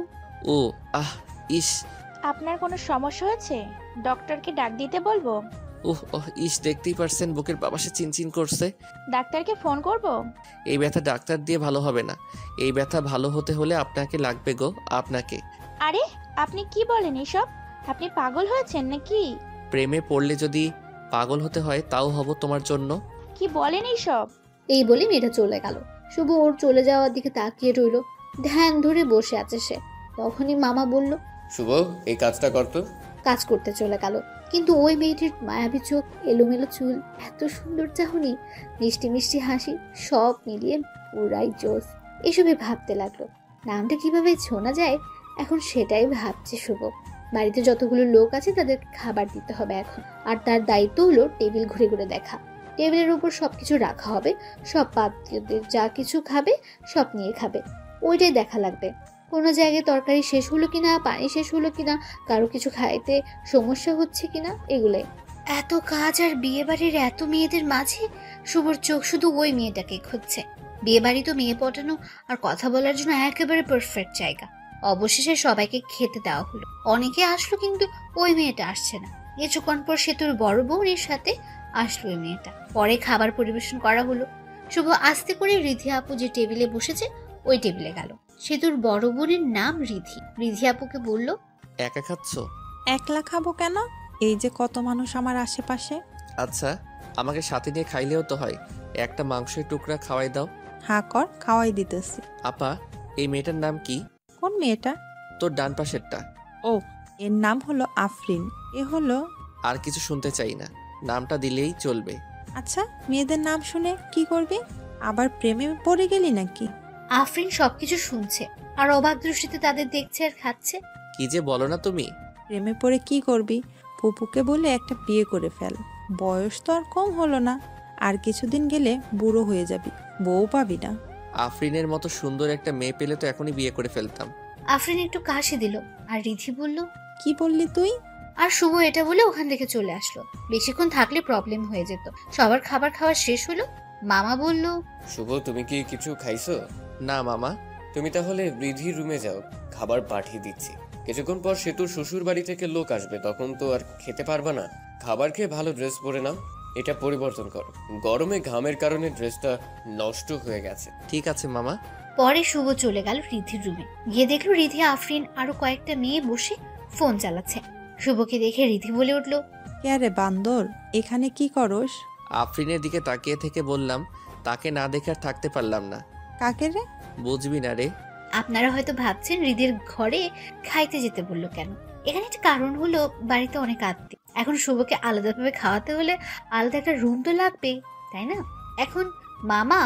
A: ও আহ ইস।
J: আপনার কোনো সমস্যা হয়েছে? ডক্টরকে ডাক দিতে বলবো?
A: ইস, দেখতেই পারছেন বুকের বাবাসে চিনচিন করছে।
B: ডাক্তারকে ফোন করব?
A: এই ব্যথা ডাক্তার দিয়ে ভালো হবে না। এই ব্যথা ভালো হতে হলে আপনাকে লাগবে গো, আপনাকে।
J: আরে আপনি কি বলেন এসব? আপনি পাগল হয়েছেন নাকি?
A: প্রেমে পড়লে যদি পাগল হতে হয় তাও হব তোমার জন্য।
J: কি বলেন এইসব?
C: এই বলে মেয়েটা চলে গেল। শুভ ওর চলে যাওয়ার দিকে তাকিয়ে রইল, ধ্যান ধরে বসে আছে সে। তখনই মামা বলল,
H: শুভ, এই কাজটা করতো।
C: কাজ করতে চলে গেল। কিন্তু ওই মেয়েটির মায়াবী চোখ, এলোমেলো চুল, এত সুন্দর চাহনি, মিষ্টি মিষ্টি হাসি, সব মিলিয়ে পুরাই জোস। এসবই ভাবতে লাগলো। নামটা কিভাবে শোনা যায় এখন সেটাই ভাবছে শুভ। বাড়িতে যতগুলো লোক আছে তাদেরকে খাবার দিতে হবে এখন, আর তার দায়িত্ব হলো টেবিল ঘুরে ঘুরে দেখা। টেবিলের উপর সবকিছু রাখা হবে, সব পাত্রদের যা কিছু খাবে সব নিয়ে খাবে, ওইটাই দেখা লাগবে। কোনো জায়গায় তরকারি শেষ হলো কিনা, পানি শেষ হলো কিনা, কারো কিছু খাইতে সমস্যা হচ্ছে কিনা, এগুলোই। এত কাজ আর বিয়ে বাড়ির এত মেয়েদের মাঝে শুভর চোখ শুধু ওই মেয়েটাকে খুঁজছে। বিয়ে বাড়ি তো মেয়ে পটানো আর কথা বলার জন্য একেবারে পারফেক্ট জায়গা। অবশেষে সবাইকে খেতে দেওয়া হলো। অনেকে আসলো কিন্তু ওই মেয়েটা আসছে না। কিছুক্ষণ পর সেতুর বড় বোনের সাথে আসলো ওই মেয়েটা। পরে খাবার পরিবেশন করা হলো। শুভ আস্তে করে রিধি আপু যে টেবিলে বসেছে ওই টেবিলে গেল। সেতুর বড় বোনের নাম রিধি। রিধি আপুকে বলল,
A: একা খাচ্ছ?
K: একলা খাবো কেন? এই যে কত মানুষ আমার আশেপাশে।
A: আচ্ছা, আমাকে সাথে নিয়ে খাইলেও তো হয়। একটা মাংসের টুকরা খাওয়াই দাও।
K: হা কর, খাওয়াই দিতেছি।
A: আপা, এই মেয়েটার নাম কি?
K: কোন মেয়েটা?
A: তোর ডান পাশেরটা।
K: ও, এর নাম হলো আফরিন। এ হলো।
A: আর কিছু শুনতে চাই না, নামটা দিলেই চলবে।
K: আচ্ছা, মেয়েদের নাম শুনে কি করবি? আবার প্রেমে পড়ে গেলি নাকি?
C: আফরিন সবকিছু শুনছে আর অবাক দৃষ্টিতে তাদের দেখছে আর খাচ্ছে।
A: কি যে বলো না তুমি।
K: প্রেমে পড়ে কি করবি? ফুপুকে বলে একটা বিয়ে করে ফেল। বয়স তো আর কম হলো না, আর কিছুদিন গেলে বুড়ো হয়ে যাবি, বউ পাবি না।
A: আফরিনের মতো সুন্দর একটা মেয়ে পেলে তো এখনই বিয়ে করে ফেলতাম।
C: আফরিন একটু কাশি দিল আর রিধি বলল,
K: কি বললি তুই?
C: আর শুভ এটা বলে ওখান থেকে চলে আসলো। বেশিক্ষণ থাকলে প্রবলেম হয়ে যেত। সবার খাবার খাওয়া শেষ হলো। মামা বলল,
H: শুভ, তুমি কি কিছু খাইছো?
A: না মামা।
H: তুমি তাহলে রিধির রুমে যাও, খাবার পাঠিয়ে দিচ্ছি। কিছুক্ষণ পর সেতুর শ্বশুর বাড়ি থেকে লোক আসবে, তখন তো আর খেতে পারবা না। খাবার খেয়ে ভালো ড্রেস পরে নাও, এটা পরিবর্তন করো। গরমে ঘামের কারণে ড্রেসটা নষ্ট হয়ে গেছে।
A: ঠিক আছে মামা।
C: পরে শুভ চলে গেল রিধির রুমে। গিয়ে দেখলো রিধি, আফরিন আরো কয়েকটা মেয়ে বসে ফোন চালাচ্ছে। শুভকে দেখে রিধি বলে উঠল,
K: কে রে বান্দর, এখানে কি করস?
A: আফরিনের দিকে তাকিয়ে থেকে বললাম, তাকে না দেখে আর থাকতে পারলাম না।
K: কাকে রে?
A: বুঝবি না রে।
C: আপনারা হয়তো ভাবছেন রিধির ঘরে খাইতে যেতে বললো কেন। এখানে একটা কারণ হলো, বাড়িতে অনেক আত্মীয়। এখন শুভকে আলাদাভাবে খাওয়াতে হলে আলাদা একটা রুম তো লাগবে, তাই না? এখন মামা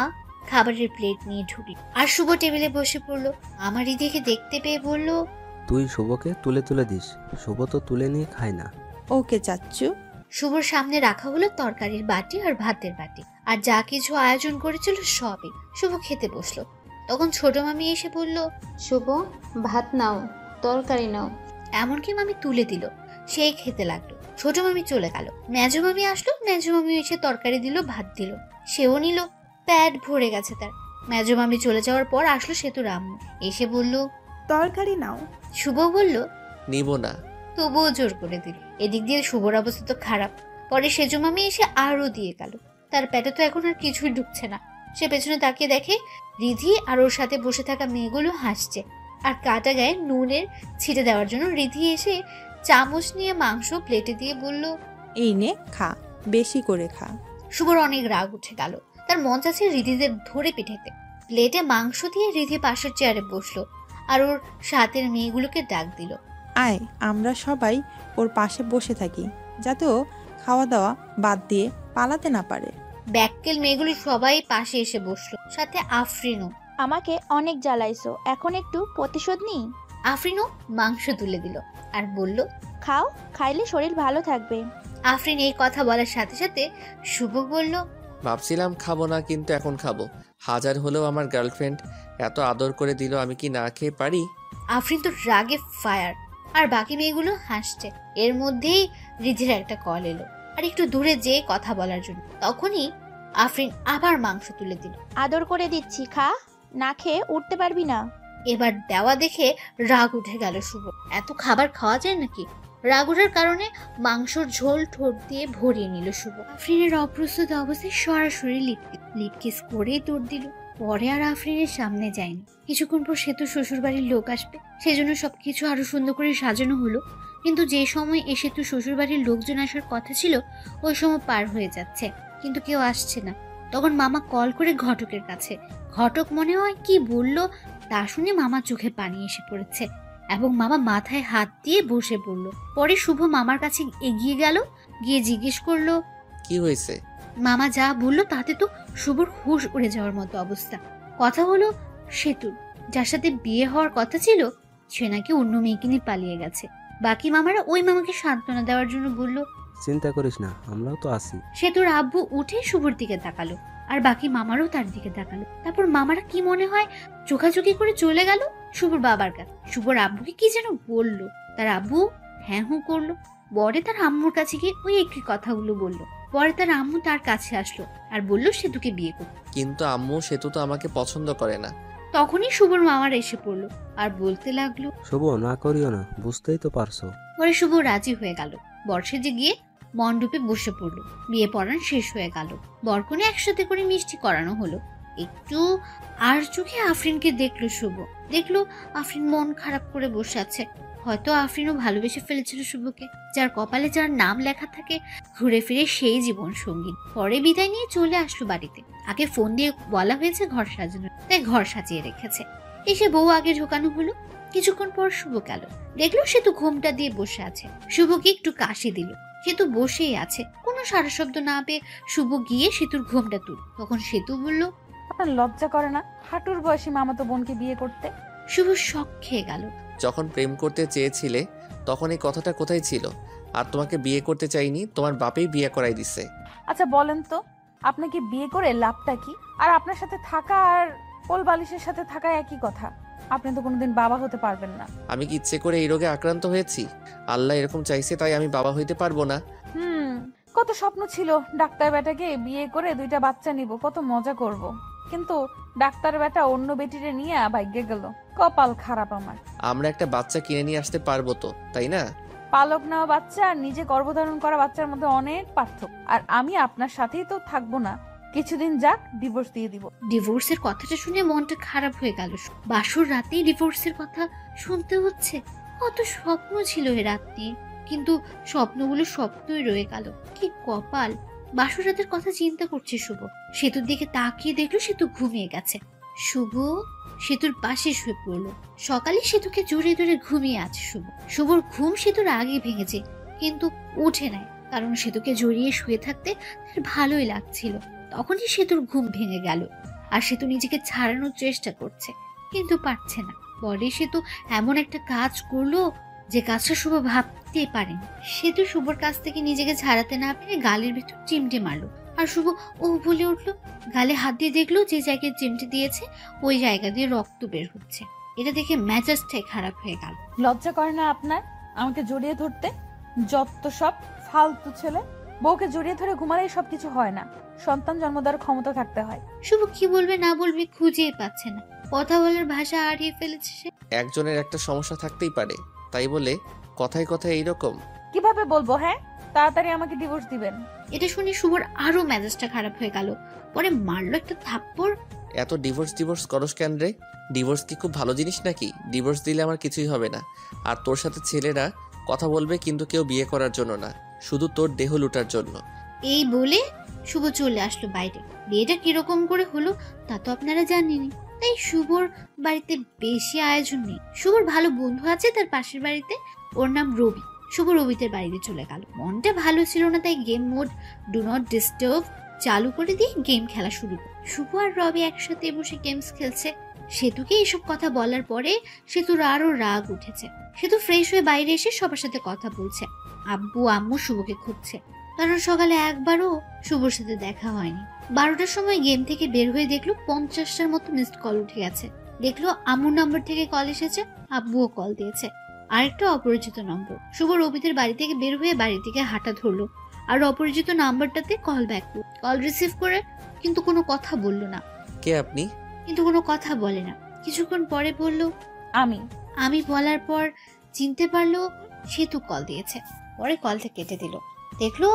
C: খাবারের প্লেট নিয়ে ঢুকল আর শুভ টেবিলে বসে পড়লো। আমার রিধিকে দেখতে পেয়ে বলল,
L: তুই শুভকে তুলে তুলে দিস, শুভ তো তুলে নিয়ে খায় না।
K: ওকে চাচ্চু।
C: শুভর সামনে রাখা হলো তরকারির বাটি আর ভাতের বাটি, আর যা কিছু আয়োজন করেছিল সবই। শুভ খেতে বসলো। তখন ছোট মামি এসে বলল,
D: শুভ, ভাত নাও, তরকারি নাও।
C: এমনকি মামি তুলে দিল। সেই খেতে লাগলো। ছোট মামি চলে গেল। মেজো মামি আসলো। মেজো মামি এসে তরকারি দিল, ভাত দিল, সেও নিল। পেট ভরে গেছে তার। মেজো মামি চলে যাওয়ার পর আসলো সেতুর আম্মু। এসে বলল,
F: তরকারি নাও।
C: শুভ বলল,
A: নিব না।
C: তবুও জোর করে দিল। এদিক দিয়ে শুভর অবস্থা তো খারাপ। পরে সেজো মামি এসে আরো দিয়ে গেল। তার পেটে তো এখন আর কিছুই ঢুকছে না। সে পেছনে তাকিয়ে দেখে রিধি আর ওর সাথে বসে থাকা মেয়েগুলো হাসছে। আর কাটা গায়ে নুনের ছিটে দেওয়ার জন্য রিধি এসে চামচ নিয়ে মাংস প্লেটে দিয়ে বলল,
K: এই নে খা, বেশি করে খা।
C: শুভর অনেক রাগ উঠে গেল। তার মন চাচ্ছে রিধিদের ধরে পিঠাইতে। প্লেটে মাংস দিয়ে রিধি পাশের চেয়ারে বসলো আর ওর সাথের মেয়েগুলোকে ডাক দিল,
K: আয়, আমরা সবাই ওর পাশে বসে থাকি, যাতে ও খাওয়া দাওয়া বাদ দিয়ে পালাতে না পারে।
C: ব্যাককেল মেয়েগুলো সবাই পাশে এসে বসলো, সাথে আফরিনও।
J: আমাকে অনেক জ্বালাইছো, এখন একটু প্রতিশোধ নিই।
C: আফরিনও মাংস তুলে দিল আর বলল,
J: খাও, খাইলে শরীর ভালো থাকবে।
C: আফরিন এই কথা বলার সাথে সাথে শুভ বলল,
A: ভাবছিলাম খাবো না, কিন্তু এখন খাবো। হাজার হলেও আমার গার্লফ্রেন্ড এত আদর করে দিল, আমি কি না খেয়ে পারি?
C: আফরিন তো রাগে ফায়ার। আর বাকি মেয়েগুলো হাসছে। এর মধ্যেই রিধির একটা কল এলো, আর একটু দূরে যেয়ে কথা বলার জন্য। তখনই আফরিন আবার মাংস তুলে দিল।
J: আদর করে দিচ্ছি, খা, না খেয়ে উঠতে পারবি না।
C: এবার দেওয়া দেখে রাগ উঠে গেল শুভ। এত খাবার খাওয়া যায় নাকি? রাগ ওঠার কারণে মাংসর ঝোল ঠোঁট দিয়ে ভরিয়ে নিল শুভ। আফরিনের অপ্রস্তুত অবস্থায় সরাসরি লিপকিস করে দৌড় দিল। পরে আর আফরিনের সামনে যায়নি। কিছুক্ষণ পর সেতু শ্বশুর বাড়ির লোক আসবে, সেজন্য সবকিছু আরো সুন্দর করে সাজানো হলো। কিন্তু যে সময় এসে তো শ্বশুর বাড়ির লোকজন আসার কথা ছিল ওই সময় পার হয়ে যাচ্ছে, কিন্তু কেউ আসছে না। তখন মামা কল করে ঘটকের কাছে। ঘটক মনে হয় কি বলল তা শুনে মামার চোখে পানি এসে পড়েছে এবং মামা মাথায় হাত দিয়ে বসে পড়ল। পরে শুভ মামার কাছে এগিয়ে গেল, গিয়ে জিজ্ঞেস করলো
A: কি হয়েছে?
C: মামা যা বললো তাতে তো শুভর হুঁশ উড়ে যাওয়ার মতো অবস্থা। কথা হলো সেতুর, যার সাথে বিয়ে হওয়ার কথা ছিল, সে নাকি অন্য মেয়েকে নিয়ে পালিয়ে গেছে। বাকি মামারা ওই মামাকে সান্ত্বনা দেওয়ার জন্য বলল
L: চিন্তা করিস না, আমরাও তো আছি।
C: সেতুর আব্বু উঠে শুভর দিকে তাকালো আর বাকি মামারও তার দিকে তাকালো। তারপর মামারা কি মনে হয় চোখাচোখি করে চলে গেল শুভর বাবার কাছে। শুভর আব্বুকে কি যেন বললো, তার আব্বু হ্যাঁ হুঁ করলো। পরে তার আম্মুর কাছে গিয়ে ওই একই কথাগুলো বললো। পরে তার আম্মু তার কাছে আসলো আর বলল সেতুকে বিয়ে করতে।
A: কিন্তু আম্মু সেতু তো আমাকে পছন্দ করে না।
C: তখনই শুভর মামার এসে পড়লো আর বলতে লাগলো
L: শুভ না করিও না, বুঝতেই তো পারছো।
C: পরে শুভ রাজি হয়ে গেল। বর্ষে গিয়ে মণ্ডপে বসে পড়লো। বিয়ে পড়ান শেষ হয়ে গেল। বরকনে একসাথে করে মিষ্টি করানো হলো। একটু আর চোখে আফরিনকে দেখলো শুভ। দেখলো আফরিন মন খারাপ করে বসে আছে। হয়তো আফরিনও ভালোবেসে ফেলেছিল শুভকে, যার কপালে যার নাম লেখা থাকে ঘুরে ফিরে সেই জীবন সঙ্গী। পরে বিদায় নিয়ে চলে আসলো বাড়িতে। আগে ফোন দিয়ে বলা হয়েছে ঘর সাজানো, তাই ঘর সাজিয়ে রেখেছে। এসে বউ আগে ঢোকানো হলো। কিছুক্ষণ পর শুভ গেল, দেখলো সেতু ঘোমটা দিয়ে বসে আছে। শুভকে একটু কাশি দিল। সেতু বসেই আছে, কোনো সারা শব্দ না পেয়ে শুভ গিয়ে সেতুর ঘোমটা তুল। তখন সেতু বলল
B: আপনার লজ্জা করে না হাঁটুর বয়সী মামাতো বোনকে বিয়ে করতে?
C: শুভ শক খেয়ে গেল।
A: যখন প্রেম করতে চেয়েছিলে তখন এই কথাটা কোথায় ছিল? আর তোমাকে বিয়ে করতে চাইনি, তোমার বাপেই বিয়ে করাই দিছে।
B: আচ্ছা বলেন তো, আপনাকে বিয়ে করে লাভটা কি? আর আপনার সাথে থাকা আর কোল বালিশের সাথে থাকা একই কথা। আপনি তো কোনোদিন বাবা হতে পারবেন না।
A: আমি কি ইচ্ছে করে এই রোগে আক্রান্ত হয়েছি? আল্লাহ এরকম চাইছে তাই আমি বাবা হইতে পারবো না?
B: কত স্বপ্ন ছিল ডাক্তার বেটাকে বিয়ে করে 2টা বাচ্চা নিব, কত মজা করব। কিন্তু ডাক্তার বেটা অন্য বেটিরে নিয়ে ভাগ্যে গেল। কপাল খারাপ আমার।
A: আমরা একটা বাচ্চা কিনে নিয়ে আসতে পারবো তো, তাই না?
B: পালক নেওয়া বাচ্চা আর নিজে গর্ভধারণ করা বাচ্চার মধ্যে অনেক পার্থক্য। আর আমি আপনার সাথেই তো থাকবো না, কিছুদিন যাক, ডিভোর্স দিয়ে দিব।
C: ডিভোর্সের কথাটা শুনে মনটা খারাপ হয়ে গেল। বাসর রাতেই ডিভোর্সের কথা শুনতে হচ্ছে। কত স্বপ্ন ছিল এ রাত নিয়ে, কিন্তু স্বপ্নগুলো স্বপ্নই রয়ে গেল। কি কপাল। বাসর রাতের কথা চিন্তা করছে শুভ। সেতুর দিকে তাকিয়ে দেখলো সেতু ঘুমিয়ে গেছে। শুভ সেতুর পাশে শুয়ে পড়লো। সকালে সেতুকে জোরে ধরে ঘুমিয়ে আছে শুভ। শুভর ঘুম সেতুর আগে ভেঙেছে, কিন্তু উঠে নাই, কারণ সেতুকে জড়িয়ে শুয়ে থাকতে তার ভালোই লাগছিল। তখনই সেতুর ঘুম ভেঙে গেল আর সেতু নিজেকে ছাড়ানোর চেষ্টা করছে, কিন্তু পারছে না। পরে সেতু এমন একটা কাজ করলো যে কাজটা শুভ ভাবতে পারেনি। সেতু শুভর কাছ থেকে নিজেকে ছাড়াতে না পেরে গালের ভেতর চিমটে মারলো আর শুভ ও বলে উঠলো। গালে হাত দিয়ে দেখলো যে জায়গায় চিমটে দিয়েছে ওই জায়গা দিয়ে রক্ত বের হচ্ছে। এটা দেখে মেজাজটাই খারাপ হয়ে গেল।
B: লজ্জা করে না আপনার আমাকে জড়িয়ে ধরতে? যত সব ফালতু ছেলে। বউকে জড়িয়ে ধরে ঘুমালেই সবকিছু হয় না, সন্তান জন্ম দেওয়ার ক্ষমতা থাকতে হয়।
C: শুভ কি বলবে না বলবে খুঁজে পাচ্ছে না, কথা বলার ভাষা হারিয়ে ফেলেছে সে।
A: একজনের একটা সমস্যা থাকতেই পারে, তাই বলে কথায় কথায় এইরকম?
B: কিভাবে বলবো? হ্যাঁ, তাড়াতাড়ি আমাকে ডিভোর্স দিবেন।
C: এটা শুনে শুভর আরো মেজাজটা খারাপ হয়ে গেল। পরে মারলো একটা থাপ্পড়।
A: এত ডিভোর্স করস কেন রে? ডিভোর্স কি খুব ভালো জিনিস নাকি? ডিভোর্স দিলে আমার কিছুই হবে না। আর তোর সাথে ছেলেরা কথা বলবে, কিন্তু কেউ বিয়ে করার জন্য না, শুধু তোর দেহ লুটার জন্য।
C: এই বলে শুভ চলে আসলো বাইরে। বিয়েটা কিরকম করে হলো তা তো আপনারা জানেনই, তাই শুভর বাড়িতে বেশি আয়োজন নেই। শুভর ভালো বন্ধু আছে তার পাশের বাড়িতে, ওর নাম রবি। শুভ রবিদের বাড়িতে চলে গেল। মনটা ভালো ছিল না, তাই game mode do not disturb চালু করে দিয়ে গেম খেলা শুরু করে। শুভ আর রবি একসাথে বসে গেমস খেলছে। সেতুকে এসব কথা বলার পরে সেতুর আরো রাগ উঠেছে। সেতু ফ্রেশ হয়ে বাইরে এসে সবার সাথে কথা বলছে। আব্বু আম্মু শুভকে খুঁজছে, কারণ সকালে একবারও শুভর সাথে দেখা হয়নি। 12টার সময় গেম থেকে বের হয়ে দেখলো 50টার মতো মিসড কল উঠে গেছে। দেখলো আম্মুর নম্বর থেকে কল এসেছে, আব্বুও কল দিয়েছে, আরেকটা অপরিচিত নম্বর। শুভ রবিদের বাড়ি থেকে বের হয়ে বাড়ি থেকে হাঁটা ধরলো আর অপরিচিত নাম্বারটাতে কল ব্যাক করলো। কল রিসিভ করে কিন্তু কোনো কথা বললো না।
A: কে আপনি?
C: কিন্তু কোনো কথা বলে না। কিছুক্ষণ পরে বলল
B: আমি
C: বলার পর চিনতে পারলো সেতু কল দিয়েছে। পরে কলটা কেটে দিল। দেখলো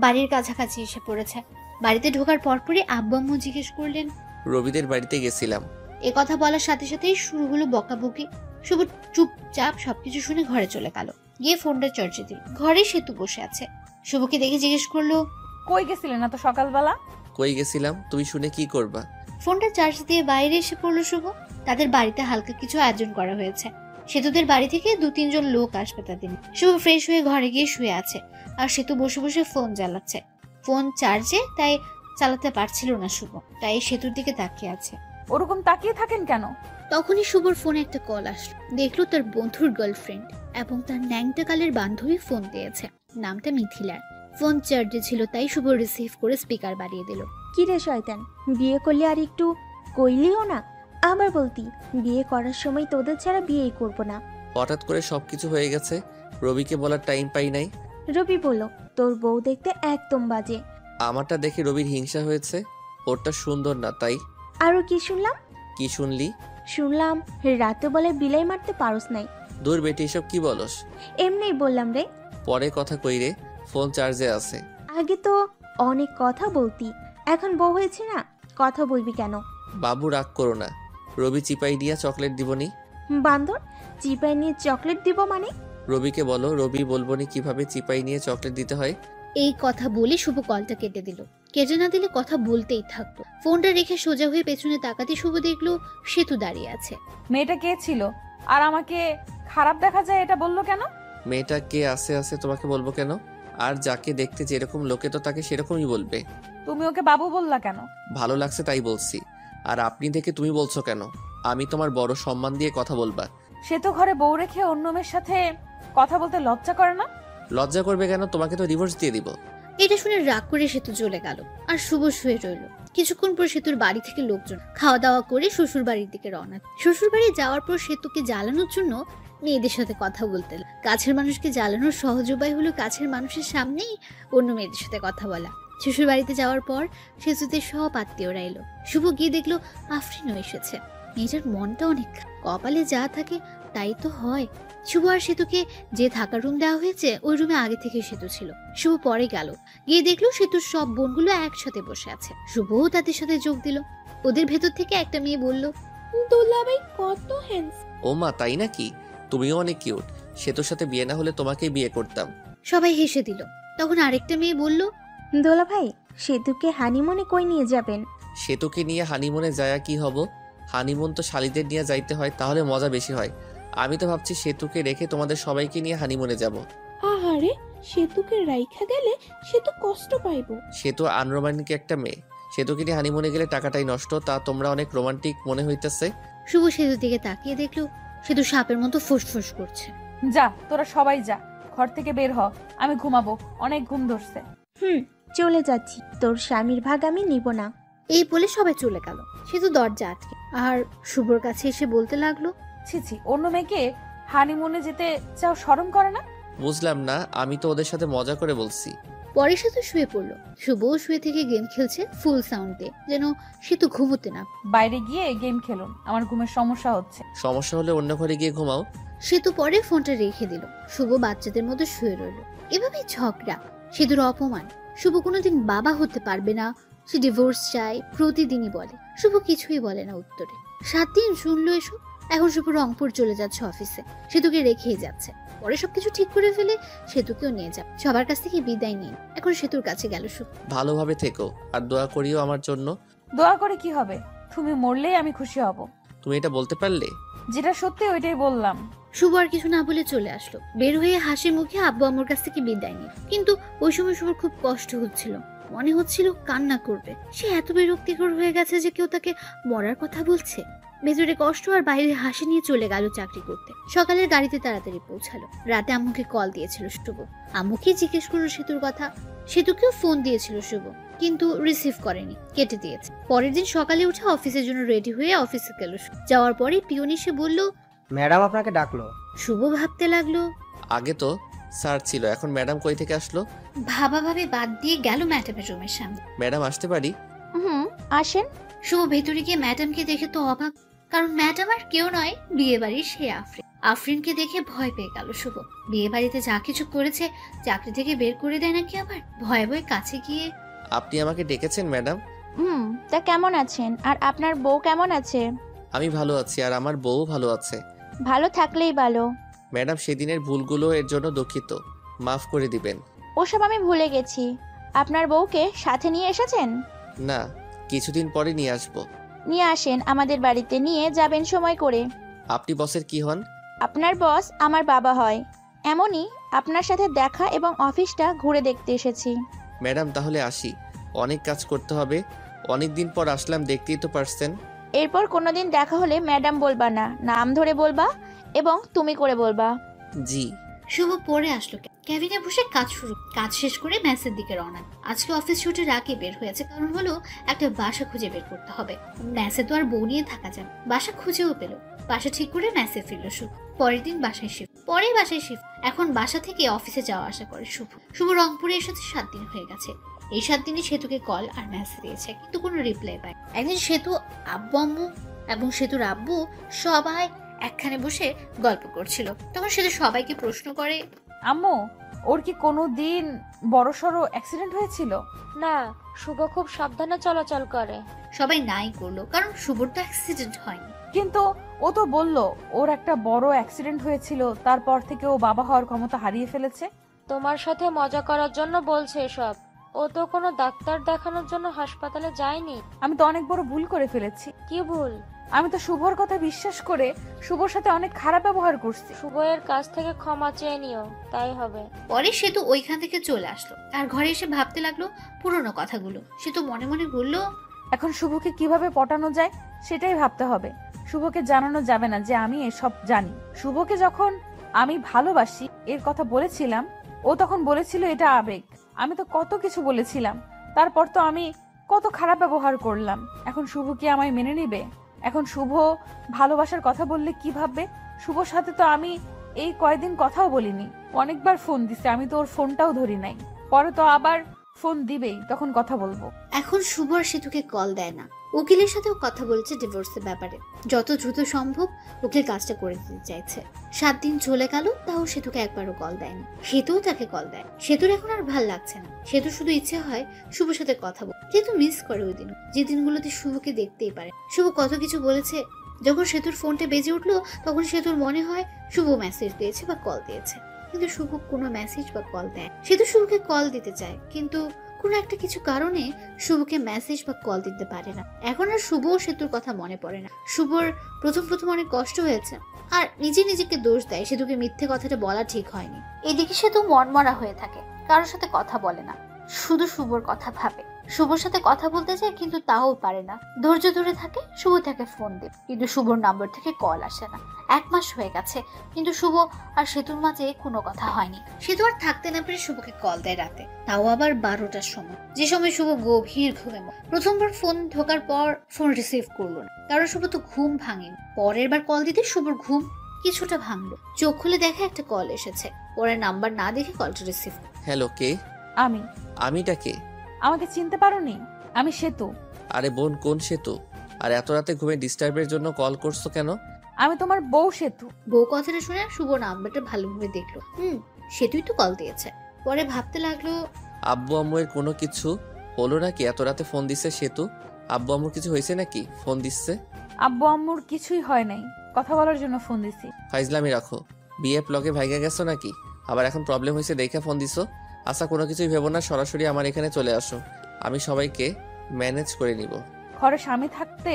C: বাড়ির কাছাকাছি এসে পড়েছে। বাড়িতে ঢোকার পরপরই আব্বু আম্মু জিজ্ঞেস করলেন,
A: রবিদের বাড়িতে গেছিলাম।
C: এ কথা বলার সাথে সাথেই শুরু হলো বকাবকি। শুভ চুপচাপ সবকিছু শুনে ঘরে চলে গেল। গিয়ে ফোনটা চার্জে দিল। ঘরে সেতু বসে আছে। শুভকে দেখে জিজ্ঞেস করলো,
B: কই গেছিলেন না তো সকালবেলা?
A: কই গেছিলাম তুমি শুনে কি করবা?
C: ফোনটা চার্জ দিয়ে বাইরে এসে পড়লো শুভ। তাদের বাড়িতে হালকা কিছু আয়োজন করা হয়েছে। সেতুদের বাড়ি থেকে 2-3 জন লোক আসবে তাদের। শুভ ফ্রেশ হয়ে ঘরে গিয়ে শুয়ে আছে, আর সেতু বসে বসে ফোন চালাচ্ছে। ফোন চার্জে, তাই চালাতে পারছিল না শুভ, তাই সেতুর দিকে তাকিয়ে আছে।
B: ওরকম তাকিয়ে থাকেন কেন?
C: তখনই শুভর ফোনে একটা কল আসলো। দেখলো তার বন্ধুর গার্লফ্রেন্ড এবং তার ন্যাংটা কালের বান্ধবী ফোন দিয়েছে। নামটা মিথিলার। ফোন চার্জে ছিল, তাই শুভ রিসিভ করে স্পিকার বাড়িয়ে দিল।
G: কি রে শয়তান, বিয়ে করলে আর একটু কইলিও না? আবার বলতি বিয়ে করার সময় তোদের ছাড়া বিয়েই করব না।
A: হঠাৎ করে সবকিছু হয়ে গেছে, রবিকে বলার টাইম পাই নাই।
G: রবি বলল তোর বউ দেখতে একদম বাজে।
A: আমারটা দেখে রবির হিংসা হয়েছে, ওরটা সুন্দর না তাই।
G: আরো কি শুনলাম?
A: কি শুনলি?
G: শুনলাম রাতে বলে বিলাই মারতে পারস নাই।
A: দূর বেটি, এসব কি বলস?
G: এমনিই বললাম রে।
A: পরে কথা কই রে, ফোন চার্জে আছে।
G: আগে তো অনেক কথা বলতি, এখন বউ হয়েছে না, কথা বলবি কেন?
A: বাবু রাগ করো না, রবি চিপাই দিয়া চকলেট দিবনি।
G: বান্দর, চিপাই নিয়ে চকলেট দিব মানে?
A: রবিকে বলো, রবি বলবনি কিভাবে চিপাই নিয়ে চকলেট দিতে হয়।
C: এই কথা বলে শুভ কলটা কেটে দিল। কেটে না দিলে কথা বলতেই থাকতো। ফোনটা রেখে সোজা হয়ে পেছনে তাকাতে শুভ দেখলো সেতু দাঁড়িয়ে আছে।
B: মেয়েটা কে ছিল আর আমাকে খারাপ দেখা যায় এটা বললো কেন?
A: মেয়েটা কে আছে তোমাকে বলবো কেন? আর যাকে দেখতে যেরকম লোকে তো তাকে সেরকমই বলবে।
B: তুমি ওকে বাবু বললা কেন?
A: ভালো লাগছে তাই বলছি। আর আপনি দেখে তুমি বলছো কেন? আমি তোমার বড় সম্মান দিয়ে কথা বলবা।
B: সে তো ঘরে বউ রেখে অন্য মেয়ের সাথে কথা বলতে লজ্জা করে না?
A: লজ্জা করবে কেন? তোমাকে তো ডিভোর্স দিয়ে দিব।
C: এটা শুনে রাগ করে সেতু চলে গেল, আর শুভ শুয়ে রইল। কিছুক্ষণ পর সেতুর বাড়ি থেকে লোকজন খাওয়া দাওয়া করে শ্বশুর বাড়ির দিকে রওনা। শ্বশুর বাড়ি যাওয়ার পর সেতুকে জ্বালানোর জন্য মেয়েদের সাথে কথা বলতে। কাছের মানুষকে জ্বালানোর সহজ উপায় হলো কাছের মানুষের সামনেই অন্য মেয়েদের সাথে কথা বলা। শ্বশুর বাড়িতে যাওয়ার পর সেতুতে সব আত্মীয়রা এলো। শুভ গিয়ে দেখলো আফরিনও এসেছে। মেয়েটার মনটা অনেক, কপালে যা থাকে তাই তো হয়। শুভ আর সেতুকে যে থাকার রুম দেওয়া হয়েছে ওই রুমে আগে থেকে সেতু ছিল। শুভ পরে গেল, গিয়ে দেখলো সেতুর সব বোনগুলো একসাথে বসে আছে। শুভও তাদের সাথে যোগ দিল। ওদের ভেতর থেকে একটা মেয়ে বলল,
I: দুলাভাই কত হ্যান্ডসাম।
A: ও মা, তাই নাকি? তুমিও অনেক কিউট। সেতুর সাথে বিয়ে না হলে তোমাকেই বিয়ে করতাম।
C: সবাই হেসে দিল। তখন আরেকটা মেয়ে বলল,
G: দোলা ভাই, সেতুকে হানিমুনে কই নিয়ে যাবেন?
A: সেতুকে নিয়ে হানিমুনে যায় কি হব? হানিমুন তো শালিদের নিয়ে যাইতে হয়, তাহলে মজা বেশি হয়। আমি তো ভাবছি সেতুকে রেখে তোমাদের সবাইকে নিয়ে হানিমুনে যাব।
I: আহারে, সেতুকে রাইখা গেলে সে তো কষ্ট পাইবো।
A: সেতু আনরোমান্টিক একটা মেয়ে। সেতুকে নিয়ে হানিমুনে গেলে টাকাটাই নষ্ট। তা তোমরা অনেক রোমান্টিক মনে হইতেছে।
C: শুভ সেতুর দিকে তাকিয়ে দেখলো সেতু সাপের মতো ফুসফুস করছে।
B: যা, তোরা সবাই যা, ঘর থেকে বের হ, আমি ঘুমাবো, অনেক ঘুম ধরছে।
G: চলে যাচ্ছি, তোর স্বামীর ভাগ আমি নিব না।
C: এই বলে সবাই চলে গেল। সেতু দরজা আটকে আর শুভর কাছে এসে বলতে লাগলো,
B: ছিছি, অন্য মেয়েকে হানিমুনে যেতে চাও, শরম করে না?
A: বুঝলাম না, আমি তো ওদের সাথে মজা করে বলছি।
C: পরে সেতু শুয়ে পড়লো। শুভও শুয়ে থেকে গেম খেলছে ফুল সাউন্ড দিয়ে, যেন সেতু ঘুমোতে না।
B: বাইরে গিয়ে গেম খেলুন, আমার ঘুমের সমস্যা হচ্ছে।
A: সমস্যা হলে অন্য ঘরে গিয়ে ঘুমাও।
C: সেতু পরে ফোনটা রেখে দিল। শুভ বাচ্চাদের মতো শুয়ে রইল। এভাবেই ঝগড়া, সেতুর অপমান। শুভ কোনোদিন বাবা হতে পারবে না, সে ডিভোর্স চায়, প্রতিদিনই বলে। শুভ কিছুই বলে না উত্তরে। 7 দিন শুনলো এসব। এখন শুভ রংপুর চলে যাচ্ছে অফিসে, সেতুকে রেখেই যাচ্ছে। পরে সবকিছু ঠিক করে ফেলে সেতুকেও নিয়ে যাবে। সবার কাছ থেকে বিদায় নিয়ে এখন সেতুর কাছে গেল শুভ।
A: ভালোভাবে থেকো আর দোয়া করিও আমার জন্য।
B: দোয়া করে কি হবে? তুমি মরলেই আমি খুশি হব।
A: তুমি এটা বলতে পারলে?
B: যেটা সত্যি ওইটাই বললাম।
C: শুভ আর কিছু না বলে চলে আসলো। বের হয়ে হাসি মুখে আব্বু আম্মুর কাছ থেকে বিদায় নিয়ে। কিন্তু ওই সময় শুভর খুব কষ্ট হচ্ছিল, মনে হচ্ছিল কান্না করবে। সে এত বিরক্তিকর হয়ে গেছে যে কেউ তাকে মরার কথা বলছে। ভেতরে কষ্ট আর বাইরে হাসি নিয়ে চলে গেল চাকরি করতে। সকালের গাড়িতে তাড়াতাড়ি পৌঁছালো। রাতে আম্মুকে কল দিয়েছিল শুভ। আম্মুকে জিজ্ঞেস করলো সেতুর কথা। সেতুকেও ফোন দিয়েছিল শুভ, কিন্তু রিসিভ করেনি, কেটে দিয়েছে। পরের দিন সকালে উঠে অফিসের জন্য রেডি হয়ে অফিসে গেল। যাওয়ার পরে পিয়ন এসে বলল,
M: ম্যাডাম আপনাকে ডাকলো।
C: শুভ ভাবতে লাগলো,
A: আগে তো স্যার ছিল, এখন ম্যাডাম কই থেকে আসলো?
C: ভাবাভাবে বাদ দিয়ে গেল ম্যাডামের রুমের সামনে।
A: ম্যাডাম আসতে পারি?
J: আসেন।
C: শুভ ভেতরে গিয়ে ম্যাডামকে দেখে তো অবাক, কারণ ম্যাডাম আর কেউ নয়, বিয়ে বাড়ির সে আফরিন। আফরিনকে দেখে ভয় পেয়ে গেল শুভ। বিয়ে বাড়িতে যা কিছু করেছে, চাকরি থেকে বের করে দেয় নাকি আবার। ভয়ে ভয়ে কাছে গিয়ে,
A: আপনি আমাকে ডেকেছেন ম্যাডাম?
J: তা কেমন আছেন? আর আপনার বউ কেমন আছে?
A: আমি ভালো আছি, আর আমার বউ ভালো আছে।
J: ভালো থাকলেই ভালো।
A: ম্যাডাম, সেদিনের ভুলগুলো এর জন্য দুঃখিত, মাফ করে দিবেন।
J: ওসব আমি ভুলে গেছি। আপনার বউকে সাথে নিয়ে এসেছেন?
A: না, কিছুদিন পরে নিয়ে আসবো।
J: নিয়ে আসেন, আমাদের বাড়িতে নিয়ে যাবেন সময় করে।
A: আপনি বসের কি হন?
J: আপনার বস আমার বাবা হয়। এমনই আপনার সাথে দেখা এবং অফিসটা ঘুরে দেখতে এসেছি।
A: ম্যাডাম, তাহলে আসি, অনেক কাজ করতে হবে। অনেক দিন পর আসলাম, দেখতেই তো পারছেন।
J: এরপর কোনোদিন দেখা হলে ম্যাডাম বলবা না, নাম ধরে বলবা এবং তুমি করে বলবা।
A: জি।
C: শুভ পরে আসলো ক্যাবিনে বসে কাজ শেষ করে ম্যাসের দিকে রওনা। আজকে অফিস ছুটির আগে বের হয়েছে, কারণ হলো একটা বাসা খুঁজে বের করতে হবে। ম্যাসে তো আর বউ নিয়ে থাকা যাবে। বাসা খুঁজেও পেল, বাসা ঠিক করে ম্যাসে ফিরল শুভ। পরের দিন বাসায় শিফট। এখন বাসা থেকে অফিসে যাওয়া আসা করে শুভ রংপুরে এসেছে 7 দিন হয়ে গেছে। এই 7 দিনে সেতুকে কল আর মেসেজ দিয়েছে, কিন্তু কোনো রিপ্লাই পায়। একদিন সেতু আম্মু এবং সেতুর আব্বু সবাই একখানে বসে গল্প করছিল। তখন সেতু সবাইকে প্রশ্ন করে,
B: আম্মু, ওর কি কোনো দিন বড়সড় অ্যাক্সিডেন্ট হয়েছিল?
E: না, শুভ খুব সাবধানে চলাচল করে।
C: সবাই নাই করলো, কারণ শুভর তো অ্যাক্সিডেন্ট হয়নি।
B: কিন্তু ও তো বলল ওর একটা বড় অ্যাক্সিডেন্ট হয়েছিল, তারপর থেকে ও বাবা হওয়ার ক্ষমতা হারিয়ে ফেলেছে।
E: তোমার সাথে মজা করার জন্য বলছে এসব। ও তো কোনো ডাক্তার দেখানোর জন্য হাসপাতালে যায়নি।
B: আমি তো অনেক বড় ভুল করে ফেলেছি।
E: কি ভুল?
B: আমি তো শুভর কথা বিশ্বাস করে শুভর সাথে অনেক খারাপ ব্যবহার করছি।
E: শুভয়ের কাছ থেকে ক্ষমা চেয়ে নিও, তাই হবে।
C: পরে সেতু ওইখান থেকে চলে আসলো আর ঘরে এসে ভাবতে লাগলো পুরনো কথাগুলো। সেতু মনে মনে বলল,
B: এখন শুভকে কিভাবে পটানো যায় সেটাই ভাবতে হবে। শুভকে জানানো যাবে না যে আমি এসব জানি। শুভকে যখন আমি ভালোবাসি এর কথা বলেছিলাম, ও তখন বলেছিল এটা আবেগ। আমি তো কত কিছু বলেছিলাম, তারপর তো আমি কত খারাপ ব্যবহার করলাম। এখন শুভ কি আমায় মেনে নিবে? এখন শুভ ভালোবাসার কথা বললে কি ভাববে? শুভর সাথে তো আমি এই কয়েকদিন কথাও বলিনি। অনেকবার ফোন দিছে, আমি তো ওর ফোনটাও ধরি নাই। পরে তো আবার ফোন দিবেই, তখন কথা বলবো।
C: এখন শুভ আর সেতুকে কল দেয় না। উকিলের সাথেও কথা বলছে ডিভোর্সের ব্যাপারে। যত দ্রুত সম্ভব উকিল কাজটা করে দিতে চাইছে। 7 দিন চলে গেল, তাও সেতুকে একবারও কল দেয়নি। সেতুও তাকে কল দেয়। সেতুর এখন আর ভাল লাগছে না। সেতু শুধু ইচ্ছে হয় শুভর সাথে কথা বল। যেহেতু মিস করে ওই দিন, যে দিনগুলোতে শুভকে দেখতেই পারে। শুভ কত কিছু বলেছে। যখন সেতুর ফোনটা বেজে উঠলো, তখন সেতুর মনে হয় শুভ মেসেজ দিয়েছে বা কল দিয়েছে, কিন্তু শুভ কোনো মেসেজ বা কল দেয়। সেতু শুভকে কল দিতে চায়, কিন্তু কোনো একটা কিছু কারণে শুভকে মেসেজ বা কল দিতে পারে না। এখন আর শুভ ও সেতুর কথা মনে পড়ে না। শুভর প্রথম অনেক কষ্ট হয়েছে, আর নিজেকে দোষ দেয়। সেতুকে মিথ্যে কথাটা বলা ঠিক হয়নি। এদিকে সেতু মনমরা হয়ে থাকে, কারোর সাথে কথা বলে না, শুধু শুভর কথা ভাবে। শুভর সাথে কথা বলতে চায়, কিন্তু তাও পারে না। ধৈর্য ধরে থাকে। শুভ তাকে ফোন দেয়, কিন্তু শুভর নাম্বার থেকে কল আসে না। 1 মাস হয়ে গেছে, কিন্তু শুভ আর সেতুর মাঝে কোনো কথা হয়নি। সেতু আর থাকতে না পেরে শুভকে কল দেয় রাতে, তাও আবার 12টার সময়, যে সময় শুভ গভীর ঘুমে। প্রথমবার ফোন ঢোকার পর ফোন রিসিভ করলো না, কারণ শুভ তো ঘুম ভাঙেনি। পরের বার কল দিতে শুভর ঘুম কিছুটা ভাঙলো। চোখ খুলে দেখে একটা কল এসেছে। পরে নাম্বার না দেখে কলটা রিসিভ।
A: হ্যালো, কে?
B: আমিটা
A: কে?
B: আমাকে চিনতে পারোনি? আমি সেতু।
A: আরে বোন, কোন সেতু? আর এত রাতে ঘুমে ডিস্টার্বের জন্য কল করছো কেন?
B: আমি তোমার বউ সেতু।
C: বউ কথাটা শুনে শুভ নাম্বারটা ভালোভাবে দেখলো। সেতুই তো কল দিয়েছে। পরে ভাবতে লাগলো,
A: আব্বু আম্মুর কোনো কিছু হলো নাকি? এত রাতে ফোন দিচ্ছে সেতু। আব্বু আম্মুর কিছু হয়েছে নাকি ফোন দিচ্ছে?
B: আব্বু আম্মুর কিছুই হয় নাই, কথা বলার জন্য ফোন দিছি।
A: ফাইজলামি রাখো। বিয়ে ব্লগে ভাইগা গেছো নাকি? আবার এখন প্রবলেম হয়েছে দেখে ফোন দিছো? আচ্ছা, কোনো কিছুই ভেবো না, সরাসরি আমার এখানে চলে আসো। আমি সবাইকে ম্যানেজ করে নিব।
B: ঘরে স্বামী থাকতে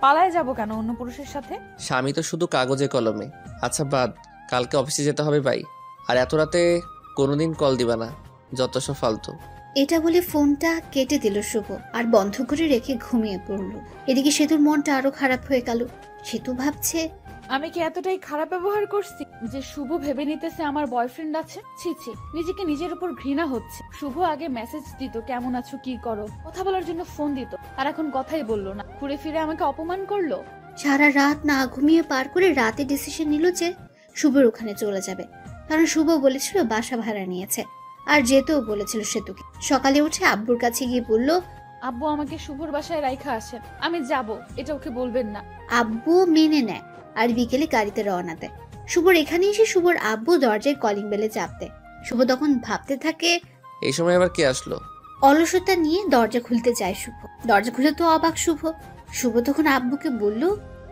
B: পালায় যাব কেন অন্য পুরুষের সাথে?
A: স্বামী তো শুধু কাগজে কলমে। আচ্ছা বাদ, কালকে অফিসে যেতে হবে ভাই। আর এত রাতে কোনোদিন কল দিবা না, যত সব ফালতু।
C: এটা বলে ফোনটা কেটে দিল শুভ, আর বন্ধ করে রেখে ঘুমিয়ে পড়লো। এদিকে সেতুর মনটা আরো খারাপ হয়ে গেল। সেতু ভাবছে,
B: আমি কি এতটাই খারাপ ব্যবহার করছি যে শুভ ভেবে নিতেছে আমার বয়ফ্রেন্ড আছে? ছি, নিজেকে নিজের উপর ঘৃণা হচ্ছে। শুভ আগে মেসেজ দিত, কেমন আছো, কি করো, কথা বলার জন্য ফোন দিত, আর এখন কথাই বললো না, ঘুরে ফিরে আমাকে অপমান করলো।
C: সারা রাত না ঘুমিয়ে পার করে রাতে ডিসিশন নিল যে শুভর ওখানে চলে যাবে, কারণ শুভ বলেছিল বাসা ভাড়া নিয়েছে, আর যেতেও বলেছিল সেতুকে। সকালে উঠে আব্বুর কাছে গিয়ে বলল,
B: আব্বু আমাকে শুভর বাসায় রাইখা আসেন, আমি যাব, এটা ওকে বলবেন না।
C: আব্বু মেনে নেয়, আর বিকেলে গাড়িতে রওনা দেয়। শুভর এখানে এসে শুভর আব্বু দরজায় কলিং বেলে চাপ দেয়। শুভ তখন ভাবতে থাকে।
A: এই সময় আবার কে আসলো?
C: অলসতা নিয়ে দরজা খুলতে চায় শুভ। দরজা খুলে তো অবাক শুভ। শুভ তখন আব্বুকে বলল,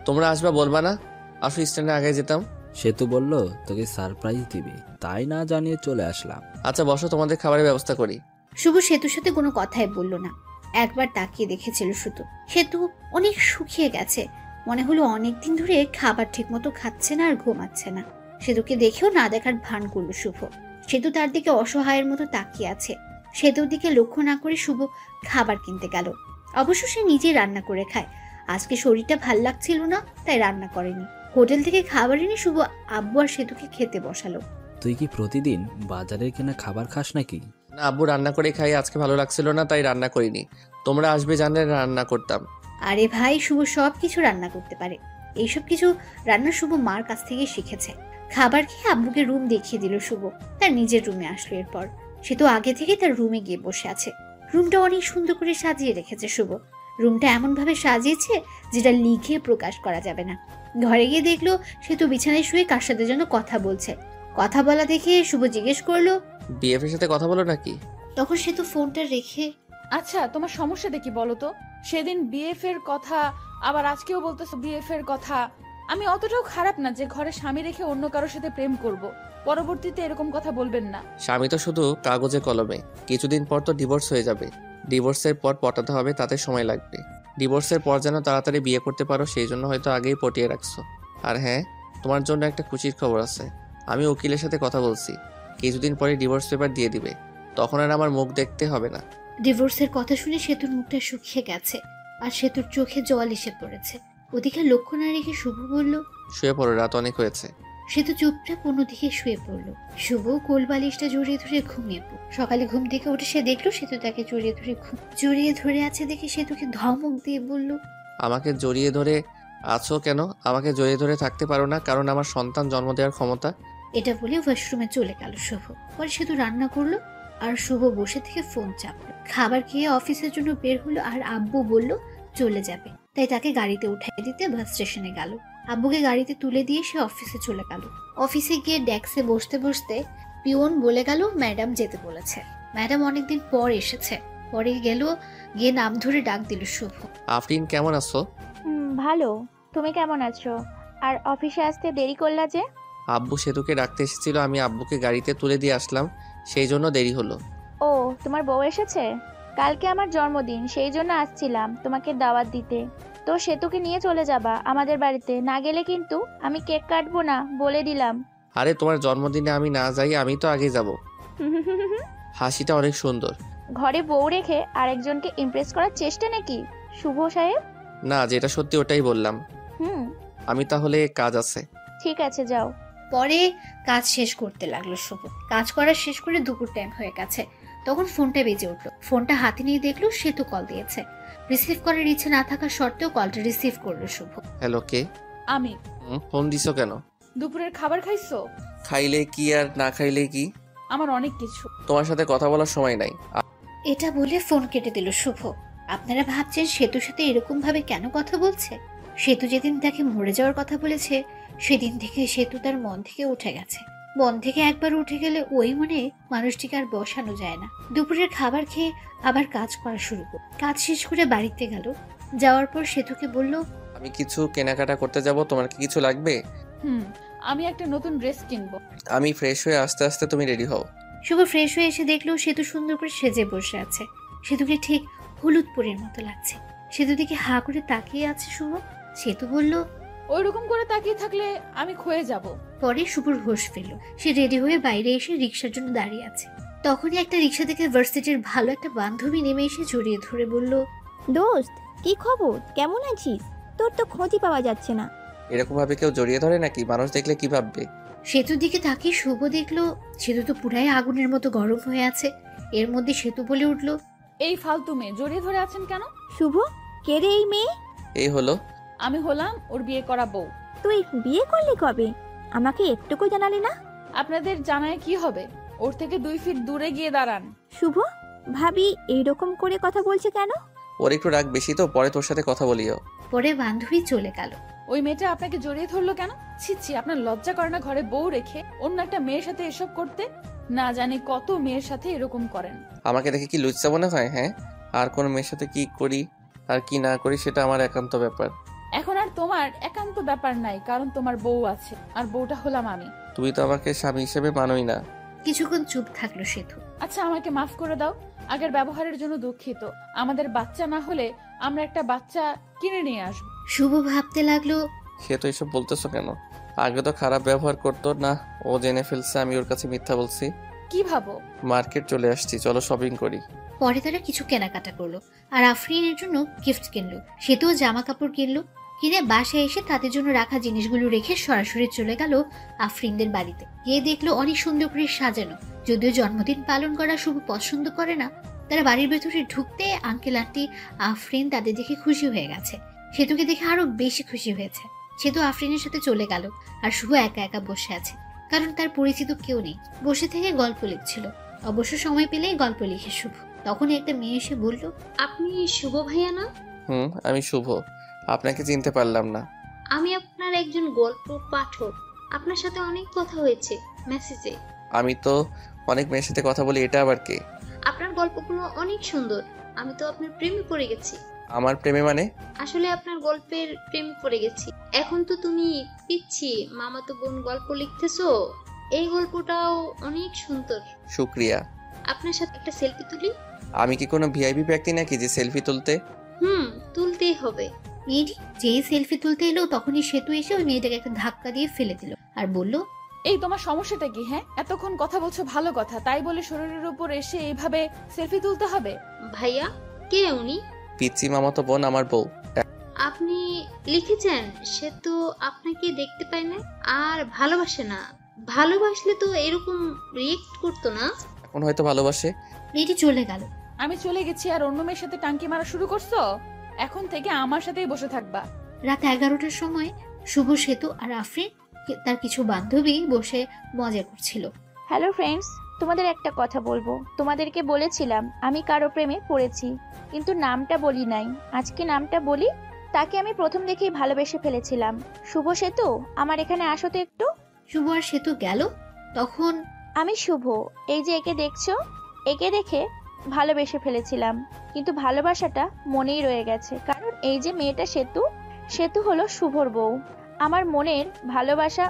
A: তোমরা আসবা বলবা না? আসো, স্ট্যান্ডে আগে যেতাম।
L: সেতু বলল তোকে সারপ্রাইজ দিবে, তাই না জানিয়ে চলে আসলাম।
A: আচ্ছা বসো, তোমাদের খাবারের ব্যবস্থা করি।
C: শুভ সেতুর সাথে কোনো কথাই বলল না। একবার তাকিয়ে দেখেছিল শুধু। সেতু অনেক শুকিয়ে গেছে। মনে হলো অনেকদিন ধরে খাবার ঠিক মতো খাচ্ছে না আর ঘুমাচ্ছে না। সেতুকে দেখেও না দেখার ভান করলো শুভ। সেতু তার দিকে অসহায়ের মতো তাকিয়ে আছে। সেতুর দিকে লক্ষ্য না করে শুভ খাবার কিনতে গেল। অবশ্য সে নিজে রান্না করে খায়। আজকে শরীরটা ভাল লাগছিল না, তাই রান্না করেনি। হোটেল থেকে খাবার এনে শুভ আব্বু আর সেতুকে খেতে বসালো।
L: তুই কি প্রতিদিন বাজারে কেনা খাবার খাস নাকি?
A: না, আব্বু রান্না করে খাই, আজকে ভালো লাগছিল না তাই রান্না করিনি। তোমরা আসবে জানলে রান্না করতাম।
C: আরে ভাই, শুভ সব কিছু রান্না করতে পারে। এইসব কিছু রান্না শুভ মার কাছ থেকে শিখেছে। খাবার খেয়ে আব্বুকে রুম দেখিয়ে দিল শুভ। তার নিজের রুমে আসলো। এরপর সে তো আগে থেকে তার রুমে গিয়ে বসে আছে। রুমটা অনেক সুন্দর করে সাজিয়ে রেখেছে শুভ। রুমটা এমন ভাবে সাজিয়েছে যেটা লিখে প্রকাশ করা যাবে না। ঘরে গিয়ে দেখলো সে তো বিছানায় শুয়ে কার সাথে যেন কথা বলছে। কথা বলা দেখে শুভ জিজ্ঞেস করলো,
A: বিএফ এর সাথে কথা বলো নাকি?
C: তখন সে তো ফোনটা রেখে,
B: আচ্ছা তোমার সমস্যাটা কি বলো তো? সেদিন বিএফ এর কথা, আবার আজকেও বলতেছো বিএফ এর কথা। আমি অতটাও খারাপ না যে ঘরে স্বামী রেখে অন্য কারোর সাথে প্রেম করব। পরবর্তীতে এরকম কথা বলবেন না।
A: স্বামী তো শুধু কাগজে কলমে, কিছুদিন পর তো ডিভোর্স হয়ে যাবে। ডিভোর্সের পর পটাতে হবে, তাতে সময় লাগবে। ডিভোর্সের পর যেন তাড়াতাড়ি বিয়ে করতে পারো সেই জন্য হয়তো আগেই পটিয়ে রাখছো। আর হ্যাঁ, তোমার জন্য একটা খুশির খবর আছে। আমি উকিলের সাথে কথা বলছি, কিছুদিন পরে ডিভোর্স পেপার দিয়ে দিবে। তখন আর আমার মুখ দেখতে হবে না।
C: ডিভোর্সের কথা শুনে সেতুর মুখটা শুকিয়ে গেছে আর সেতুর চোখে জল এসে পড়েছে। ওদিকে লক্ষ্য না রেখে শুভ বলল,
A: শুয়ে পড়ো, রাত অনেক হয়েছে।
C: সেতু চুপচাপ অন্যদিকে শুয়ে পড়লো। শুভ কোলবালিশটা জড়িয়ে ধরে ঘুমিয়ে পড়ল। সকালে ঘুম থেকে উঠে সে দেখলো সেতু তাকে জড়িয়ে ধরে আছে দেখে সেতুকে ধমক দিয়ে বলল,
A: আমাকে জড়িয়ে ধরে আছো কেন? আমাকে জড়িয়ে ধরে থাকতে পারো না, কারণ আমার সন্তান জন্ম দেওয়ার ক্ষমতা।
C: এটা বলে ওয়াশরুমে চলে গেল শুভ। পরে সেতু রান্না করলো আর শুভ বসে থেকে ফোন চাপলো। খাবার খেয়ে অফিসের জন্য বের হলো আর আব্বু বলল চলে যাবে, তাই তাকে গাড়িতে উঠাই দিতে বাস স্টেশনে গেল। আব্বুকে গাড়িতে তুলে দিয়ে সে অফিসে চলে গেল। অফিসে গিয়ে ডেস্কে বসতে বসতে পিওন বলে গেল ম্যাডাম যেতে বলেছে। ম্যাডাম অনেকদিন পর এসেছে। পরে গিয়ে নাম ধরে ডাক দিল শুভ।
A: আফরিন কেমন আছো?
J: ভালো, তুমি কেমন আছো? আর অফিসে আসতে দেরি করলা যে?
A: আব্বু সেতুকে ডাকতে এসেছিল, আমি আব্বুকে গাড়িতে তুলে দিয়ে আসলাম, সেই জন্য দেরি হলো।
J: ও, তোমার বউ এসেছে? কালকে আমার জন্মদিন, সেই জন্য আসছিলাম তোমাকে দাওয়াত দিতে। তো সেতুকে নিয়ে চলে যাবা আমাদের বাড়িতে, না গেলে কিন্তু আমি কেক কাটবো না, বলে দিলাম।
A: আরে তোমার জন্মদিনে আমি না যাই, আমি তো আগে যাব। হাসিটা অনেক সুন্দর।
J: ঘরে বউ রেখে আরেকজনকে ইমপ্রেস করার চেষ্টা নাকি শুভ সাহেব?
A: না, যেটা সত্যি ওটাই বললাম। আমি তাহলে কাজ আছে।
J: ঠিক আছে, যাও।
C: পরে কাজ শেষ করতে লাগলো শুভ। কাজ করা শেষ করে দুপুর টাইম হয়ে গেছে। তখন ফোনটা বেজে উঠলো। ফোনটা হাতে নিয়ে দেখলো সেতু কল দিয়েছে। রিসিভ করার ইচ্ছে না থাকা সত্ত্বেও কলটা রিসিভ করলো শুভ।
A: হ্যালো, কে?
B: আমি।
A: ফোন দিছো কেন?
B: দুপুরের খাবার খাইছো?
A: খাইলে কি আর না খাইলে কি,
B: আমার অনেক কিছু।
A: তোমার সাথে কথা বলার সময় নাই।
C: এটা বলে ফোন কেটে দিল শুভ। আপনারা ভাবছেন সেতুর সাথে এরকম ভাবে কেন কথা বলছে? সেতু যেদিন তাকে মরে যাওয়ার কথা বলেছে সেদিন থেকে সেতু তার মন থেকে উঠে গেছে। মন থেকে একবার উঠে গেলে ওই মনে মানুষটিকে আর বসানো যায় না। দুপুরের খাবার খেয়ে আবার কাজ করা শুরু করল। কাজ শেষ করে বাড়িতে গেল। যাওয়ার পর সেতুকে বলল,
A: আমি কিছু কেনাকাটা করতে যাব, তোমার কি কিছু লাগবে?
B: আমি একটা নতুন ড্রেস কিনবো।
A: আমি ফ্রেশ হয়ে আস্তে আস্তে তুমি রেডি হও।
C: শুভ ফ্রেশ হয়ে এসে দেখলো সেতু সুন্দর করে সেজে বসে আছে। সেতুকে ঠিক হলুদ পরীর মতো লাগছে। সেতু দিকে হা করে তাকিয়ে আছে শুভ। সেতু বলল,
B: ওইরকম করে তাকিয়ে থাকলে আমি ক্ষয়ে যাব।
C: পরে শুভর হোশ ফেলল। সে রেডি হয়ে বাইরে এসে রিক্সার জন্য দাঁড়িয়ে আছে। তখনই একটা রিক্সা থেকে ভার্সিটির ভালো একটা বান্ধবী নেমে এসে জড়িয়ে ধরে বলল,
J: দোস্ত কি খবর, কেমন আছিস? তোর তো খোঁজই পাওয়া যাচ্ছে না।
A: এরকম ভাবে কেউ জড়িয়ে ধরে নাকি? মানুষ দেখলে কি ভাববে?
C: সেতুর দিকে তাকিয়ে শুভ দেখলো সেতু তো পুরাই আগুনের মতো গরম হয়ে আছে। এর মধ্যে সেতু বলে উঠল,
B: এই ফালতু মেয়ে জড়িয়ে ধরে আছেন কেন?
J: শুভ, কে রে এই মেয়ে?
A: এই হলো,
B: আমি হলাম ওর বিয়ে করা বউ।
J: তুই বিয়ে করলি কবে? আমাকে একটুকু জানালি না।
B: আপনাদের জানায় কি হবে? ওর থেকে 2 ফিট দূরে গিয়ে দাঁড়ান।
J: শুভ, ভাবি এইরকম করে কথা বলছে কেন?
A: ওর একটু রাগ বেশি তো, পরে তোর সাথে কথা বলিও।
C: পরে বান্ধবী চলে গেল।
B: ওই মেয়েটা আপনাকে জড়িয়ে ধরলো কেন? ছি ছি, আপনার লজ্জা করে না ঘরে বউ রেখে অন্য একটা মেয়ের সাথে এসব করতে? না জানি কত মেয়ের সাথে এরকম করেন।
A: আমাকে দেখে কি লজ্জা মনে হয়? হ্যাঁ, আর কোন মেয়ের সাথে কি করি আর কি না করি সেটা আমার একান্ত ব্যাপার।
B: এখন আর তোমার একান্ত ব্যাপার নাই, কারণ তোমার বউ আছে, আর বউটা হলাম আমি।
A: তুমি তো আমাকে স্বামী হিসেবে মানোই না।
C: কিছুক্ষণ চুপ থাকলো সেতু।
B: আচ্ছা, আমাকে মাফ করে দাও, আগের ব্যবহারের জন্য দুঃখিত। আমাদের বাচ্চা না হলে আমরা একটা বাচ্চা কিনে নিয়ে আসবো।
C: শুভ ভাবতে লাগলো,
A: সে তো এসব বলতেছো কেন? আগে তো খারাপ ব্যবহার করতো না, ও জেনে ফেলছে আমি ওর কাছে মিথ্যা বলছি।
B: কি ভাবো?
A: মার্কেট চলে আসছি, চলো শপিং করি।
C: পরে তারা কিছু কেনাকাটা করলো আর আফরিনের জন্য গিফট কিনলো। সেতুও জামা কাপড় কিনলো। কিনে বাসায় এসে তাদের জন্য রাখা জিনিসগুলো রেখে সরাসরি চলে গেল আফরিনদের বাড়িতে। গিয়ে দেখলো অনেক সুন্দর করে সাজানো। যদিও জন্মদিন পালন করা শুভ পছন্দ করে না, তারা বাড়ির ভেতরে ঢুকতে আঙ্কেল আন্টি আফরিন তাদের দেখে খুশি হয়ে গেছে। সেতুকে দেখে আরো বেশি খুশি হয়েছে। সেতু আফরিনের সাথে চলে গেল আর শুভ একা একা বসে আছে, কারণ তার পরিচিত কেউ নেই। বসে থেকে গল্প লিখছিল। অবশ্য সময় পেলেই গল্প লিখে শুভ। তখন একটা মেয়ে এসে বলল,
D: আপনি শুভ ভাইয়া না?
A: আমি শুভ, আপনাকে চিনতে পারলাম না।
D: আমি আপনার একজন গল্প পাঠক, আপনার সাথে অনেক কথা হয়েছে মেসেজে।
A: আমি তো অনেক মেয়ের সাথে কথা বলি, এটা আবার কে?
D: আপনার গল্পগুলো অনেক সুন্দর, আমি তো আপনার প্রেমে পড়ে গেছি।
A: আমার প্রেমে মানে?
D: আসলে আপনার গল্পের প্রেমে পড়ে গেছি। এখন তো তুমি পিচ্ছি মামাতো বোন গল্প লিখতেছো, এই গল্পটাও অনেক সুন্দর।
A: শুক্রিয়া।
D: আপনার সাথে একটা সেলফি তুলি?
A: আমি কি কোনো ভিআইপি ব্যক্তি নাকি যে সেলফি তুলতে?
D: তুলতেই হবে।
C: মেয়েটি যেই সেলফি তুলতে এলো তখনই সেতু এসে ওই মেয়েটাকে একটা ধাক্কা দিয়ে ফেলে দিল আর বলল,
B: এই তোমার সমস্যাটা কি? হ্যাঁ, এতক্ষণ কথা বলছো ভালো কথা, তাই বলে শরীরের উপর এসে এইভাবে সেলফি তুলতে হবে?
D: ভাইয়া কে উনি?
A: পিচ্ছি মামাতো বোন, আমার বউ।
D: আপনি লিখেছেন সে তো আপনাকে দেখতে পায় না আর ভালোবাসে না। ভালোবাসলে তো এরকম রিয়েক্ট করতো না।
A: এখন হয়তো ভালোবাসে।
C: মেয়েটি চলে গেল।
B: আমি চলে গেছি আর অন্য মেয়ের সাথে টাঙ্কি মারা শুরু করছো? এখন থেকে আমার সাথেই বসে থাকবা।
C: রাত 11টার সময় শুভ, সেতু আর আফরিন তার কিছু বান্ধবী বসে মজা করছিল।
J: হ্যালো ফ্রেন্ডস, তোমাদের একটা কথা বলবো। তোমাদেরকে বলেছিলাম আমি কারো প্রেমে পড়েছি, কিন্তু নামটা বলি নাই। আজকে নামটা বলি। তাকে আমি প্রথম দেখেই ভালোবেসে ফেলেছিলাম। শুভ, সেতু, আমার এখানে আসো তো একটু।
C: শুভ আর সেতু গেল। তখন,
J: আমি শুভ, এই যে একে দেখছো, একে দেখে ভালোবেসে ফেলেছিলাম, কিন্তু ভালোবাসাটা মনেই রয়ে গেছে। কারণ এই যে মেয়েটা সেতু, সেতু হলো শুভর বউ। আমার মনের ভালোবাসা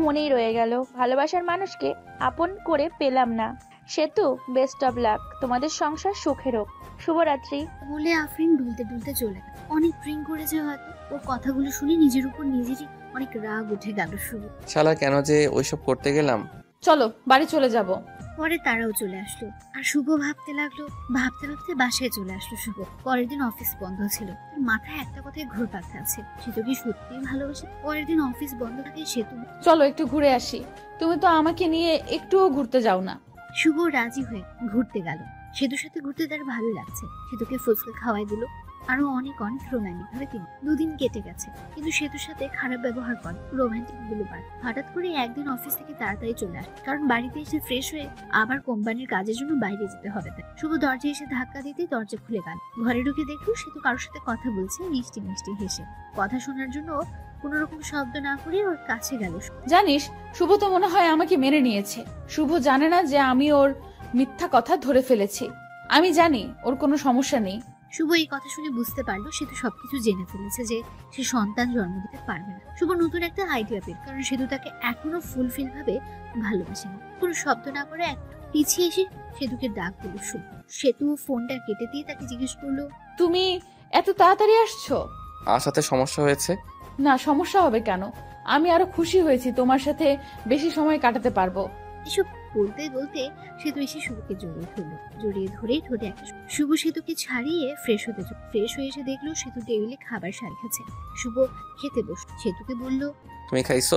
J: মনেই রয়ে গেল। ভালোবাসার মানুষকে আপন করে পেলাম না। সেতু, বেস্ট অফ লাক, তোমাদের সংসার সুখের হোক। শুভরাত্রি
C: বলে আফরিন দুলতে দুলতে চলে গেল। অনেক ড্রিঙ্ক করেছে হয়তো। ওর কথাগুলো শুনে নিজের উপর নিজেরই অনেক রাগ উঠে গেল শুভ।
A: শালা কেন যে ওইসব করতে গেলাম।
B: চলো বাড়ি চলে যাব।
C: পরে তারাও চলে আসলো আর শুভ ভাবতে লাগলো। ভাবতে ভাবতে বাসায় চলে আসলো শুভ। পরের দিন অফিস বন্ধ ছিল। তার মাথায় একটা কথাই ঘুরপাক খাচ্ছে, সেতু কি সত্যিই ভালোবাসে? পরের দিন অফিস বন্ধ থাকে। সেতু,
B: চলো একটু ঘুরে আসি। তুমি তো আমাকে নিয়ে একটুও ঘুরতে যাও না।
C: শুভ রাজি হয়ে ঘুরতে গেল। সেতুর সাথে ঘুরতে তার ভালো লাগছে। সেতুকে ফুচকা খাওয়াই দিল। আরো অনেক অনেক রোমান্টিক ভাবে তিনি। 2 দিন কেটে গেছে, কিন্তু সেতুর সাথে খারাপ ব্যবহার করে। রোমান্টিক গুলো বাদ। হঠাৎ করে একদিন অফিস থেকে তাড়াতাড়ি চলে আসে, কারণ বাড়িতে এসে ফ্রেশ হয়ে আবার কোম্পানির কাজের জন্য বাইরে যেতে হবে তাই। শুভ দরজায় এসে ধাক্কা দিতে দরজা খুলে গেল। ঘরে ঢুকে দেখলো সেতু কারোর সাথে কথা বলছে, মিষ্টি মিষ্টি হেসে। কথা শোনার জন্য কোন রকম শব্দ না করে ওর কাছে গেল।
B: জানিস, শুভ তো মনে হয় আমাকে মেনে নিয়েছে। শুভ জানে না যে আমি ওর মিথ্যা কথা ধরে ফেলেছি। আমি জানি ওর কোনো সমস্যা নেই।
C: শুভ এই কথা শুনে বুঝতে পারলো সেতু সবকিছু জেনে ফেলেছে যে সে সন্তান জন্ম দিতে পারবে না। শুভ নতুন একটা আইডিয়া পেল, কারণ সেতু তাকে এখনো ফুলফিল ভাবে ভালোবাসে না। কোনো শব্দ না করে একটু পিছিয়ে এসে সেতুকে ডাক দিল শুভ। সেতু ফোনটা কেটে দিয়ে তাকে জিজ্ঞেস করলো,
B: তুমি এত তাড়াতাড়ি আসছো?
A: আসাতে সমস্যা হয়েছে?
B: না, সমস্যা হবে কেন? আমি আরো খুশি হয়েছি তোমার সাথে বেশি সময় কাটাতে পারবো।
C: এসব বলতে বলতে সেতু এসে শুভকে জড়িয়ে ধরলো। জড়িয়ে ধরে ঠোঁটে একটা শুভ সেতুকে ছাড়িয়ে ফ্রেশ হতে চল। ফ্রেশ হয়ে এসে দেখলো সেতু টেবিলে খাবার সারিয়েছে। শুভ খেতে বসল। সেতুকে বলল,
A: তুমি খাইছো?